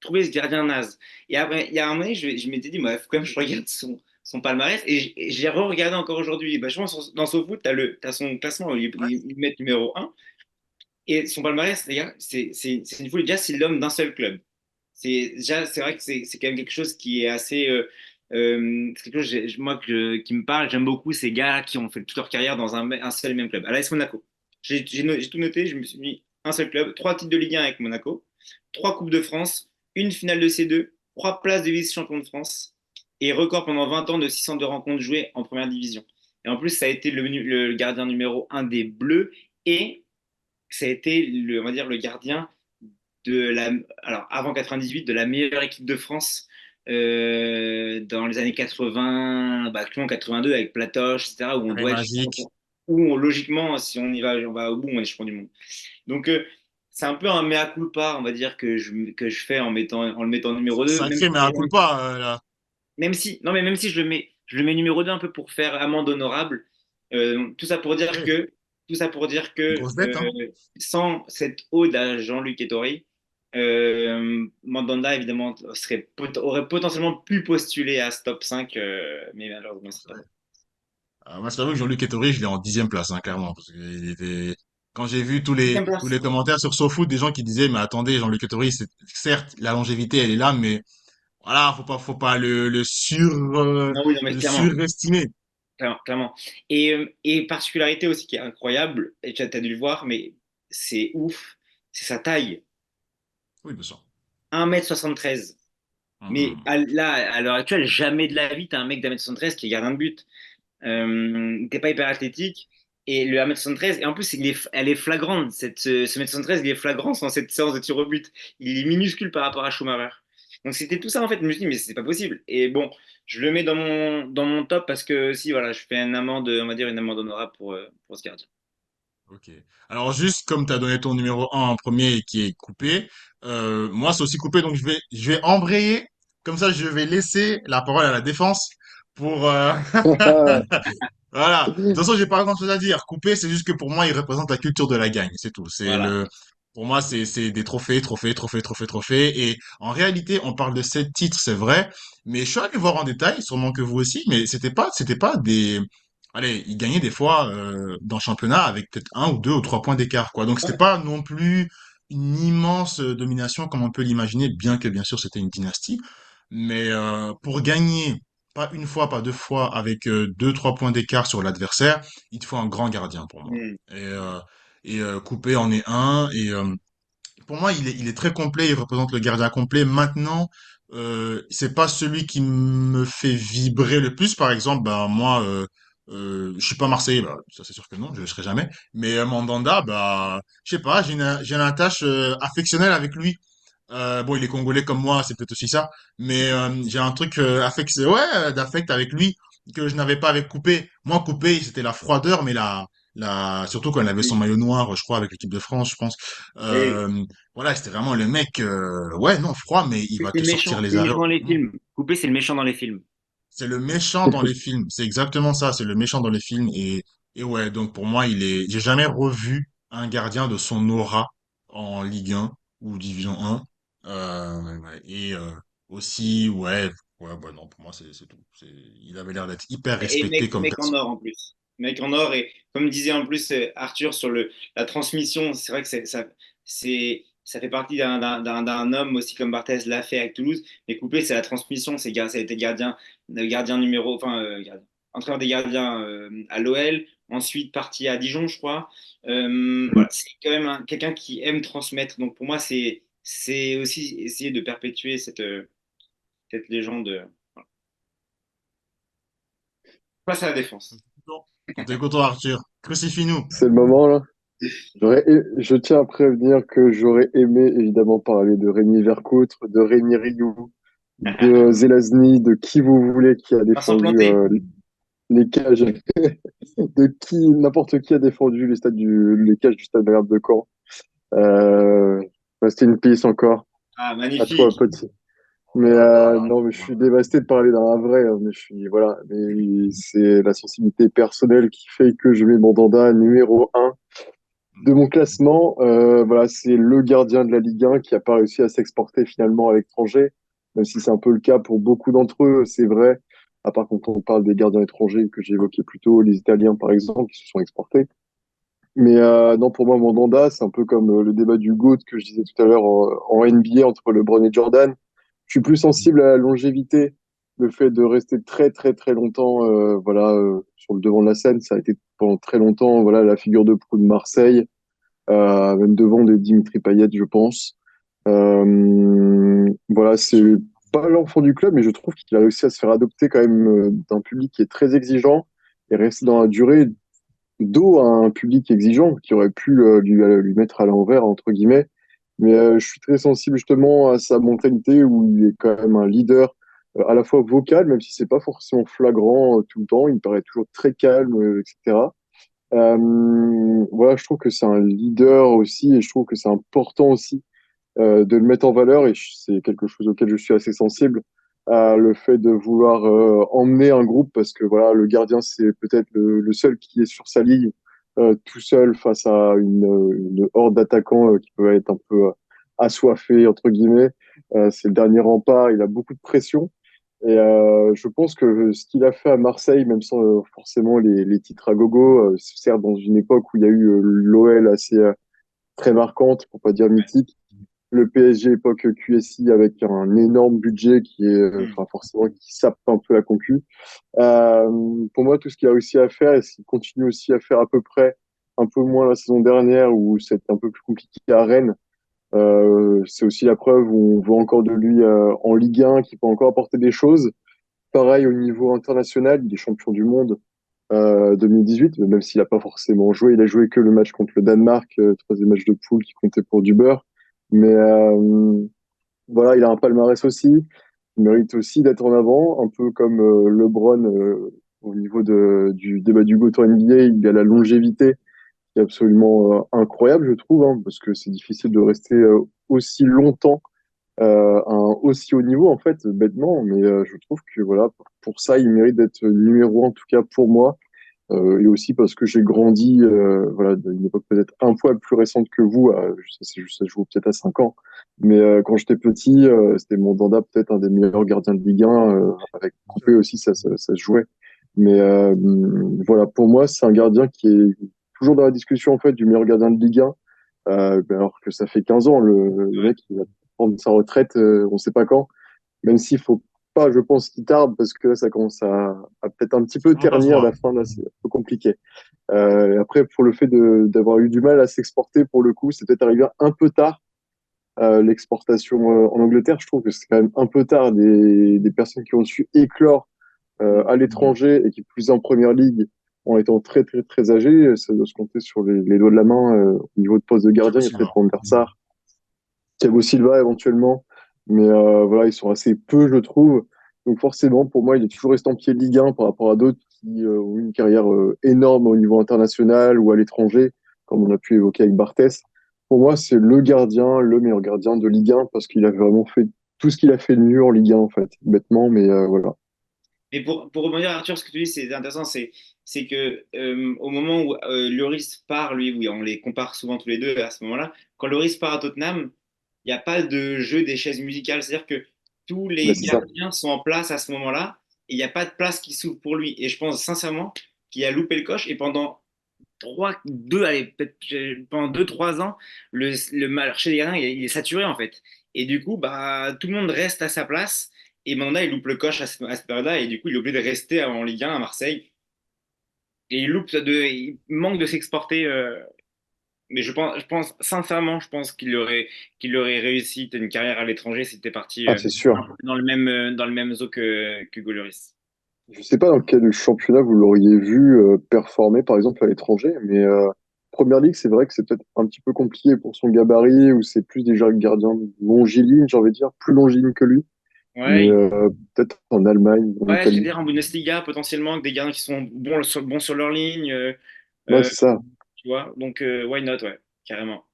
trouvé ce gardien naze. Et après, il y a un moment donné, je m'étais dit, il faut quand même que je regarde son palmarès. Et j'ai re-regardé encore aujourd'hui. Bah, je pense dans SoFoot, t'as son classement, il met numéro un. Et son palmarès, les gars, c'est une folie. Déjà, c'est l'homme d'un seul club. C'est vrai que c'est quand même quelque chose qui est assez. C'est quelque chose, moi, qui me parle. J'aime beaucoup ces gars qui ont fait toute leur carrière dans un seul et même club. À l'AS Monaco. J'ai tout noté. Je me suis mis un seul club, 3 titres de Ligue 1 avec Monaco, 3 Coupes de France, une finale de C2, 3 places de vice-champion de France et record pendant 20 ans de 602 rencontres jouées en première division. Et en plus, ça a été le gardien numéro un des Bleus et ça a été on va dire, le gardien alors avant 98, de la meilleure équipe de France dans les années 80, bah, actuellement 82 avec Platoche, etc., où on Carré doit être, magique. logiquement, si on va au bout, on est champion du monde. Donc, c'est un peu un mea culpa, on va dire, que je fais en le mettant numéro 2, Sacré, mais un coup pas, là. non, mais même si je le mets numéro 2 un peu pour faire amende honorable. Tout ça pour dire Oui, que, tout ça pour dire que grosse bête, hein. sans cette ode à Jean-Luc Ettori, Mandanda évidemment aurait potentiellement pu postuler à ce top 5, mais malheureusement c'est pas. Moi, je t'avoue que Jean-Luc Ettori, je l'ai en 10e place, hein, clairement. Parce qu'il était... Quand j'ai vu Deuxième tous place. les commentaires sur SoFoot, des gens qui disaient, mais attendez, Jean-Luc Ettori, certes, la longévité, elle est là, mais voilà, faut pas Non, oui, non, mais le clairement, surestimer. clairement, clairement. Et particularité aussi qui est incroyable, et tu as dû le voir, mais c'est ouf, c'est sa taille. Oui, bien sûr. 1,73 m. Mais Hum. là, à l'heure actuelle, jamais de la vie, t'as un mec d'1,73 m qui est gardien de but. T'es pas hyper athlétique. Et le 1,73 m, et en plus, elle est flagrante. Ce 1,73 m, il est flagrant dans cette séance de tir au but. Il est minuscule par rapport à Schumacher. Donc c'était tout ça, en fait. Je me suis dit, mais c'est pas possible. Et bon, je le mets dans mon top parce que si, voilà, je fais une amende, on va dire une amende honorable pour ce gardien. Ok. Alors juste comme tu as donné ton numéro 1 en premier et qui est coupé, moi c'est aussi coupé, donc je vais embrayer. Comme ça, je vais laisser la parole à la défense pour, voilà. De toute façon, j'ai pas grand-chose à dire. Couper, c'est juste que pour moi, il représente la culture de la gagne. C'est tout. Voilà. Pour moi, c'est des trophées, trophées, trophées, trophées, trophées. Et en réalité, on parle de 7 titres, c'est vrai. Mais je suis allé voir en détail, sûrement que vous aussi. Mais c'était pas des, allez, il gagnait des fois, dans le championnat avec peut-être 1 ou 2 ou 3 points d'écart, quoi. Donc c'était pas non plus une immense domination comme on peut l'imaginer, bien que bien sûr c'était une dynastie. Mais, pour gagner pas une fois, pas 2 fois, avec 2, 3 points d'écart sur l'adversaire, il te faut un grand gardien pour moi. Hmm. Coupé en est un. Pour moi, il est très complet. Il représente le gardien complet. Maintenant, c'est pas celui qui me fait vibrer le plus. Par exemple, bah moi, je suis pas Marseillais. Bah, ça c'est sûr que non, je le serai jamais. Mais Mandanda, bah, je sais pas. J'ai une attache affectionnelle avec lui. Bon, il est congolais comme moi, c'est peut-être aussi ça, mais j'ai un truc d'affect avec lui que je n'avais pas avec Coupé. Moi, Coupé, c'était la froideur, mais surtout quand il avait son Oui. maillot noir, je crois, avec l'équipe de France, je pense. Et Voilà, c'était vraiment le mec, ouais, non, froid, mais il va c'est te sortir les le arrêts. méchant dans les films. Coupé, c'est le méchant dans les films. C'est le méchant dans les films. C'est exactement ça. C'est le méchant dans les films. Et ouais, donc pour moi, j'ai jamais revu un gardien de son aura en Ligue 1 ou Division 1. Ouais. Aussi, ouais, bah non, pour moi, c'est tout. Il avait l'air d'être hyper Et respecté comme mec en personne. or en plus. Mec en or. Et comme disait en plus Arthur sur la transmission, c'est vrai que ça fait partie d'un homme aussi comme Barthez l'a fait avec Toulouse. Mais Coupé, c'est la transmission. Ça a été gardien numéro, enfin, entraîneur des gardiens à l'OL. Ensuite, parti à Dijon, je crois. Voilà, c'est quand même quelqu'un qui aime transmettre. Donc pour moi, c'est aussi essayer de perpétuer cette légende. Voilà. Face à la défense. On t'écoute, Arthur. Crucifie-nous. C'est le moment là. Je tiens à prévenir que j'aurais aimé évidemment parler de Rémi Vercouttre, de Rémi Rioux, de Zelazny, de qui vous voulez qui a Vincent défendu Planté. les cages, de qui, n'importe qui a défendu les cages du stade Malherbe de Caen. Rest in peace encore. Ah, À toi, magnifique. petit. Mais non, mais je suis dévasté de parler d'un vrai, hein, mais je suis, voilà, mais c'est la sensibilité personnelle qui fait que je mets Mandanda numéro un de mon classement. Voilà, c'est le gardien de la Ligue 1 qui a pas réussi à s'exporter finalement à l'étranger, même si c'est un peu le cas pour beaucoup d'entre eux, c'est vrai. À part quand on parle des gardiens étrangers que j'ai évoqués plus tôt, les Italiens par exemple, qui se sont exportés. Mais non, pour moi, Mandanda, c'est un peu comme le débat du GOAT que je disais tout à l'heure en NBA entre LeBron et Jordan. Je suis plus sensible à la longévité, le fait de rester très très très longtemps, voilà, sur le devant de la scène. Ça a été pendant très longtemps, voilà, la figure de proue de Marseille, même devant des Dimitri Payet, je pense. Voilà, c'est pas l'enfant du club, mais je trouve qu'il a réussi à se faire adopter quand même d'un public qui est très exigeant et rester dans la durée dos à un public exigeant qui aurait pu lui mettre à l'envers, entre guillemets. Mais je suis très sensible justement à sa mentalité où il est quand même un leader à la fois vocal, même si c'est pas forcément flagrant tout le temps, il paraît toujours très calme, etc. Voilà, je trouve que c'est un leader aussi et je trouve que c'est important aussi de le mettre en valeur et c'est quelque chose auquel je suis assez sensible à le fait de vouloir emmener un groupe parce que voilà le gardien c'est peut-être le seul qui est sur sa ligne tout seul face à une horde d'attaquants qui peut être un peu assoiffés entre guillemets. C'est le dernier rempart, il a beaucoup de pression et je pense que ce qu'il a fait à Marseille, même sans forcément les titres à gogo, certes dans une époque où il y a eu l'OL assez très marquante, pour pas dire mythique, le PSG époque QSI avec un énorme budget qui est, Hmm. enfin forcément, qui sape un peu la concu. Pour moi, tout ce qu'il a réussi à faire et ce qu'il continue aussi à faire à peu près, un peu moins la saison dernière où c'était un peu plus compliqué à Rennes, c'est aussi la preuve où on voit encore de lui en Ligue 1, qui peut encore apporter des choses. Pareil au niveau international, il est champion du monde 2018, même s'il n'a pas forcément joué. Il a joué que le match contre le Danemark, troisième match de poule qui comptait pour du beurre. Mais voilà, il a un palmarès aussi. Il mérite aussi d'être en avant, un peu comme LeBron au niveau du débat du GOAT en NBA. Il a la longévité qui est absolument incroyable, je trouve, hein, parce que c'est difficile de rester aussi longtemps à un aussi haut niveau, en fait, bêtement. Mais je trouve que voilà, pour ça, il mérite d'être numéro un, en tout cas pour moi. Et aussi parce que j'ai grandi voilà, d'une époque peut-être un poil plus récente que vous, ça joue peut-être à 5 ans, mais quand j'étais petit, c'était mon dada peut-être un des meilleurs gardiens de Ligue 1, avec Coupé aussi, ça se jouait. Mais voilà, pour moi, c'est un gardien qui est toujours dans la discussion en fait du meilleur gardien de Ligue 1, alors que ça fait 15 ans, le Ouais. mec, il va prendre sa retraite, on sait pas quand, même s'il faut pas, je pense, qu'il tarde parce que ça commence à peut-être un petit peu Ça va pas se ternir voir. la fin, là, c'est un peu compliqué. Et après, pour le fait d'avoir eu du mal à s'exporter, pour le coup, c'est peut-être arrivé un peu tard, l'exportation en Angleterre. Je trouve que c'est quand même un peu tard des personnes qui ont su éclore à Mhm. l'étranger et qui, plus en première ligue, en étant très, très, très âgés. Ça doit se compter sur les doigts de la main au niveau de poste de Thiago gardien. Il y a Silva. peut-être Van der Sar, Thiago Silva éventuellement. Mais voilà, ils sont assez peu, je trouve. Donc forcément, pour moi, il est toujours estampillé Ligue 1 par rapport à d'autres qui ont eu une carrière énorme au niveau international ou à l'étranger, comme on a pu évoquer avec Barthès. Pour moi, c'est le gardien, le meilleur gardien de Ligue 1 parce qu'il a vraiment fait tout ce qu'il a fait de mieux en Ligue 1, en fait, bêtement, mais voilà. Mais pour rebondir, Arthur, ce que tu dis, c'est intéressant, c'est que au moment où Lloris part, lui, oui, on les compare souvent tous les deux à ce moment-là, quand Lloris part à Tottenham, il n'y a pas de jeu des chaises musicales, c'est-à-dire que tous Ben, les c'est ça. gardiens sont en place à ce moment-là, et il n'y a pas de place qui s'ouvre pour lui. Et je pense sincèrement qu'il a loupé le coche, et pendant allez, peut-être pendant 2, 3 ans, le marché des gardiens, il est saturé en fait. Et du coup, bah, tout le monde reste à sa place. Et Mandanda, il loupe le coche à cette période-là. Et du coup, il est obligé de rester en Ligue 1 à Marseille. Et il manque de s'exporter. Mais je pense sincèrement, je pense qu'il aurait réussi une carrière à l'étranger s'il était parti Ah, c'est sûr. dans le même zoo que Hugo Lloris. Je sais pas dans quel championnat vous l'auriez vu performer, par exemple, à l'étranger, mais Première Ligue, c'est vrai que c'est peut-être un petit peu compliqué pour son gabarit, ou c'est plus déjà le gardien longiligne, j'ai envie de dire, plus longiligne que lui. Mais Ouais, peut-être en Allemagne, en ouais, je veux Italie. dire en Bundesliga potentiellement avec des gardiens qui sont bons sur leur ligne, Ouais, euh, c'est ça. tu vois. Donc why not, ouais, carrément.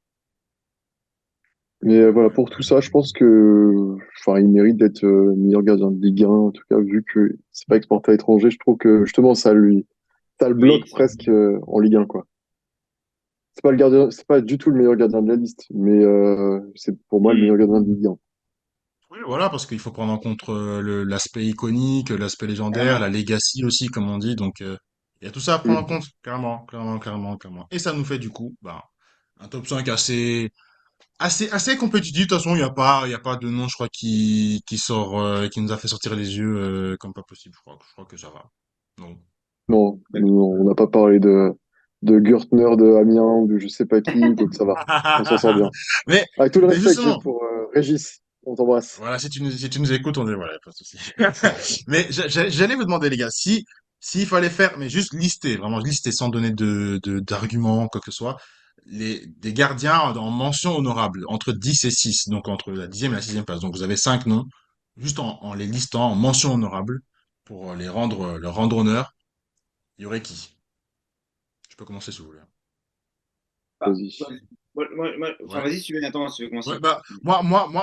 Mais voilà, pour tout ça, je pense que, enfin, il mérite d'être meilleur gardien de Ligue 1, en tout cas, vu que c'est pas exporté à l'étranger, je trouve que justement ça le Oui. bloque presque en Ligue 1, quoi. C'est pas le gardien, c'est pas du tout le meilleur gardien de la liste, mais c'est pour moi le Hmm. meilleur gardien de Ligue 1. Oui, voilà, parce qu'il faut prendre en compte l'aspect iconique, l'aspect légendaire, la Carrément. legacy aussi, comme on dit. Donc, il y a tout ça à prendre en Mm. compte, clairement, clairement, clairement, clairement. Et ça nous fait du coup, bah, un top 5 assez compétitif. De toute façon, il y a pas de nom, je crois, qui sort, qui nous a fait sortir les yeux comme pas possible. Je crois que ça va. Donc, Non, D'accord. on n'a pas parlé de Gürtner de Amiens ou de je sais pas qui, donc ça va. On s'en sort bien. mais, Avec tout le mais respect que j'ai justement, pour Régis, on t'embrasse. voilà, si tu nous écoutes, on est, voilà, pas de souci. Mais j'allais vous demander, les gars, s'il fallait faire, mais juste lister, vraiment lister sans donner d'arguments, quoi que ce soit, des gardiens en mention honorable, entre 10 et 6, donc entre la 10e et la 6e place. Donc vous avez 5 noms, juste en les listant en mention honorable, pour leur rendre honneur, il y aurait qui? Je peux commencer si vous voulez. Bah, Vas-y. enfin, Ouais. vas-y, si tu veux, Nathan, si tu veux Ouais, commencer. bah,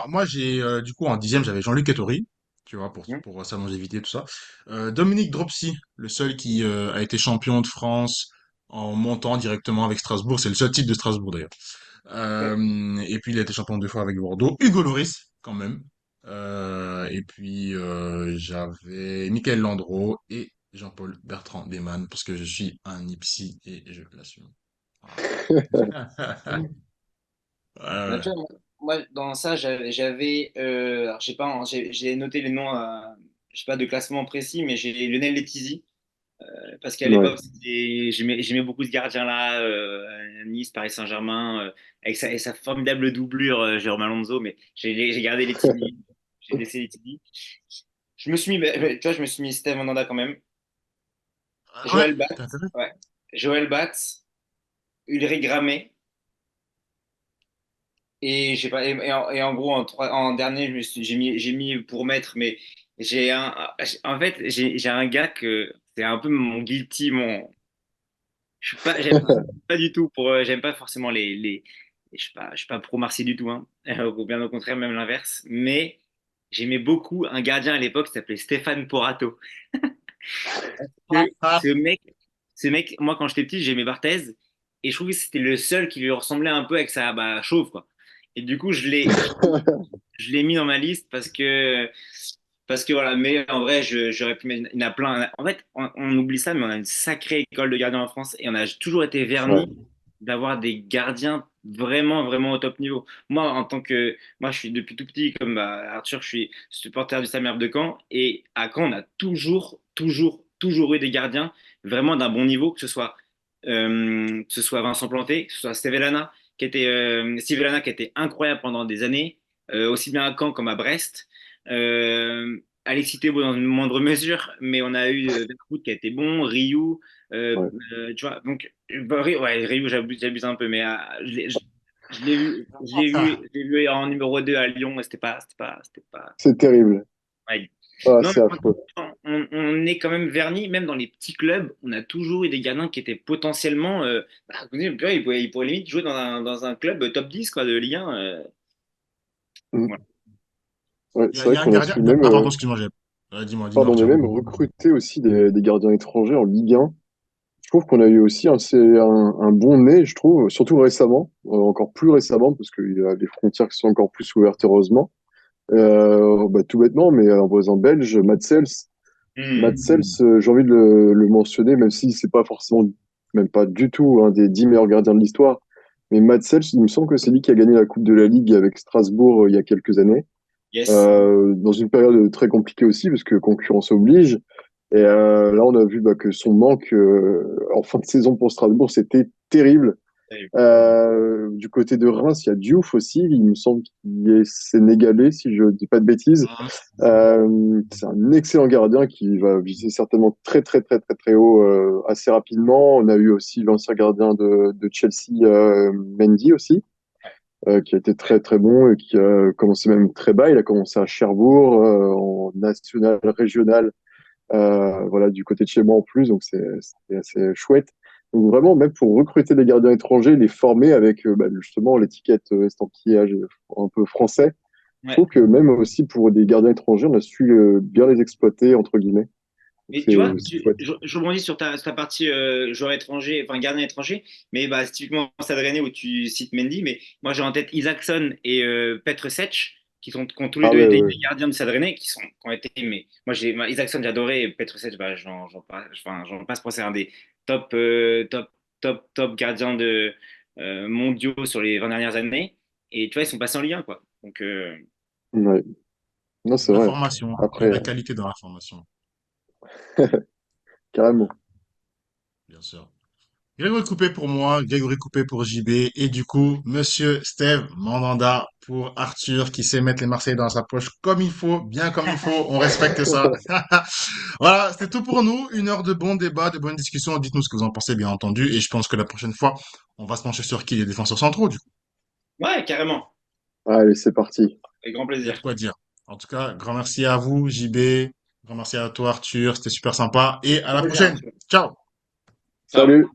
moi, j'ai, du coup, en 10e, j'avais Jean-Luc Ettori, tu vois, Hmm. pour sa longévité, tout ça. Dominique Dropsy, le seul qui a été champion de France en montant directement avec Strasbourg. C'est le seul titre de Strasbourg, d'ailleurs. Ok. Et puis, il a été champion 2 fois avec Bordeaux. Hugo Loris, quand même. Et puis, j'avais Michael Landreau et Jean-Paul Bertrand Demann, parce que je suis un Ipsy et je l'assume. Voilà. Bah, Ouais, tu vois, dans ça, alors, j'ai noté les noms, je sais pas de classement précis, mais j'ai Lionel Letizy, parce qu'à Ouais. l'époque, j'aimais beaucoup ce gardien-là, Nice, Paris Saint-Germain, avec et sa formidable doublure, Jérôme Alonso, mais j'ai gardé Letizy, j'ai laissé Letizy. Je me suis mis, tu vois, je me suis mis Steve Mandanda quand même, ouais, Joël Bat, t'as intérêt. ouais, Joël Bat, Ulrich Gramet. Et j'ai pas et en gros en dernier j'ai mis pour mettre mais j'ai un en fait j'ai un gars que c'est un peu mon guilty mon je suis pas j'aime pas du tout pour j'aime pas forcément je suis pas pro Marseille du tout hein ou bien au contraire même l'inverse mais j'aimais beaucoup un gardien à l'époque qui s'appelait Stéphane Porato que Ah, ce mec moi quand j'étais petit j'aimais Barthez et je trouvais que c'était le seul qui lui ressemblait un peu avec sa chauve quoi et du coup je l'ai mis dans ma liste parce que voilà, mais en vrai, j'aurais pu mettre, il y en a plein. En fait, on oublie ça, mais on a une sacrée école de gardiens en France et on a toujours été Ouais. vernis d'avoir des gardiens vraiment, vraiment au top niveau. Moi, moi, je suis depuis tout petit, comme Arthur, je suis supporter du Samer de Caen et à Caen, on a toujours eu des gardiens vraiment d'un bon niveau, que ce soit Vincent Planté, que ce soit Steve Lallana, qui était incroyable pendant des années aussi bien à Caen comme à Brest. Alexis Thébault dans une moindre mesure, mais on a eu Vercoute qui a été bon, Ryu, Ouais. tu vois, donc ouais, Ryu j'abuse un peu, mais je l'ai vu en numéro 2 à Lyon, et c'était pas. C'est terrible. Ouais. Ah, Non, c'est mais affreux. on est quand même vernis, même dans les petits clubs, on a toujours eu des gardiens qui étaient potentiellement, vous savez, ils pourraient limite jouer dans un club top 10 quoi, de Ligue 1. Mm. Voilà. Ouais, c'est il vrai y a un qu'on a gardien. su même, Ah, pardon, excuse-moi, dis-moi, pardon, mais Arthur. même recruter aussi des gardiens étrangers en Ligue 1. Je trouve qu'on a eu aussi un bon nez, je trouve, surtout récemment, encore plus récemment, parce qu'il y a des frontières qui sont encore plus ouvertes, heureusement. Bah, tout bêtement, mais en voisin belge, Matt Sels. Matt Hmm. Sels, j'ai envie de le mentionner, même si c'est pas forcément, même pas du tout un des 10 meilleurs gardiens de l'histoire. Mais Matt Sels, il me semble que c'est lui qui a gagné la Coupe de la Ligue avec Strasbourg il y a quelques années. Yes. Dans une période très compliquée aussi, parce que concurrence oblige. Et là, on a vu bah, que son manque en fin de saison pour Strasbourg, c'était terrible. Du côté de Reims, il y a Diouf aussi. Il me semble qu'il est sénégalais, si je dis pas de bêtises. Mhm. C'est un excellent gardien qui va viser certainement très, très, très, très, très haut assez rapidement. On a eu aussi l'ancien gardien de Chelsea, Mendy aussi, qui a été très, très bon et qui a commencé même très bas. Il a commencé à Cherbourg, en national, régional, voilà, du côté de chez moi en plus, donc c'est assez chouette. Donc vraiment, même pour recruter des gardiens étrangers, les former avec justement l'étiquette estampillage un peu français, je Ouais. trouve que même aussi pour des gardiens étrangers, on a su bien les exploiter, entre guillemets. Donc Mais tu vois, c'est chouette. je rebondis sur ta partie joueur étranger, enfin gardien étranger, mais bah, c'est typiquement Stade Rennais où tu cites Mendy, mais moi j'ai en tête Isaacson et Petr Sech, qui ont tous les Ah deux ouais, été ouais. des gardiens de Stade Rennais, qui ont été, mais moi Isaacson j'adorais, et Petr Sech, bah, j'en passe pour c'est un des top, top gardiens mondiaux sur les 20 dernières années, et tu vois, ils sont passés en Ligue 1, quoi. Donc, Ouais. Non, c'est vrai. L'information, il y a Après, de la qualité dans l'information, carrément. bien sûr. Grégory Coupé pour moi, Grégory Coupé pour JB, et du coup, Monsieur Steve Mandanda pour Arthur qui sait mettre les Marseillais dans sa poche comme il faut, bien comme il faut, on respecte ça. Voilà, c'était tout pour nous. 1 heure de bon débat, de bonnes discussions. Dites-nous ce que vous en pensez, bien entendu, et je pense que la prochaine fois, on va se pencher sur qui les défenseurs centraux, du coup. ouais, carrément, Allez, c'est parti. avec grand Il y a de plaisir. quoi dire. En tout cas, grand merci à vous, JB. Grand merci à toi, Arthur. C'était super sympa, et à Grand la plaisir, prochaine. Arthur. Ciao! Ciao. Salut!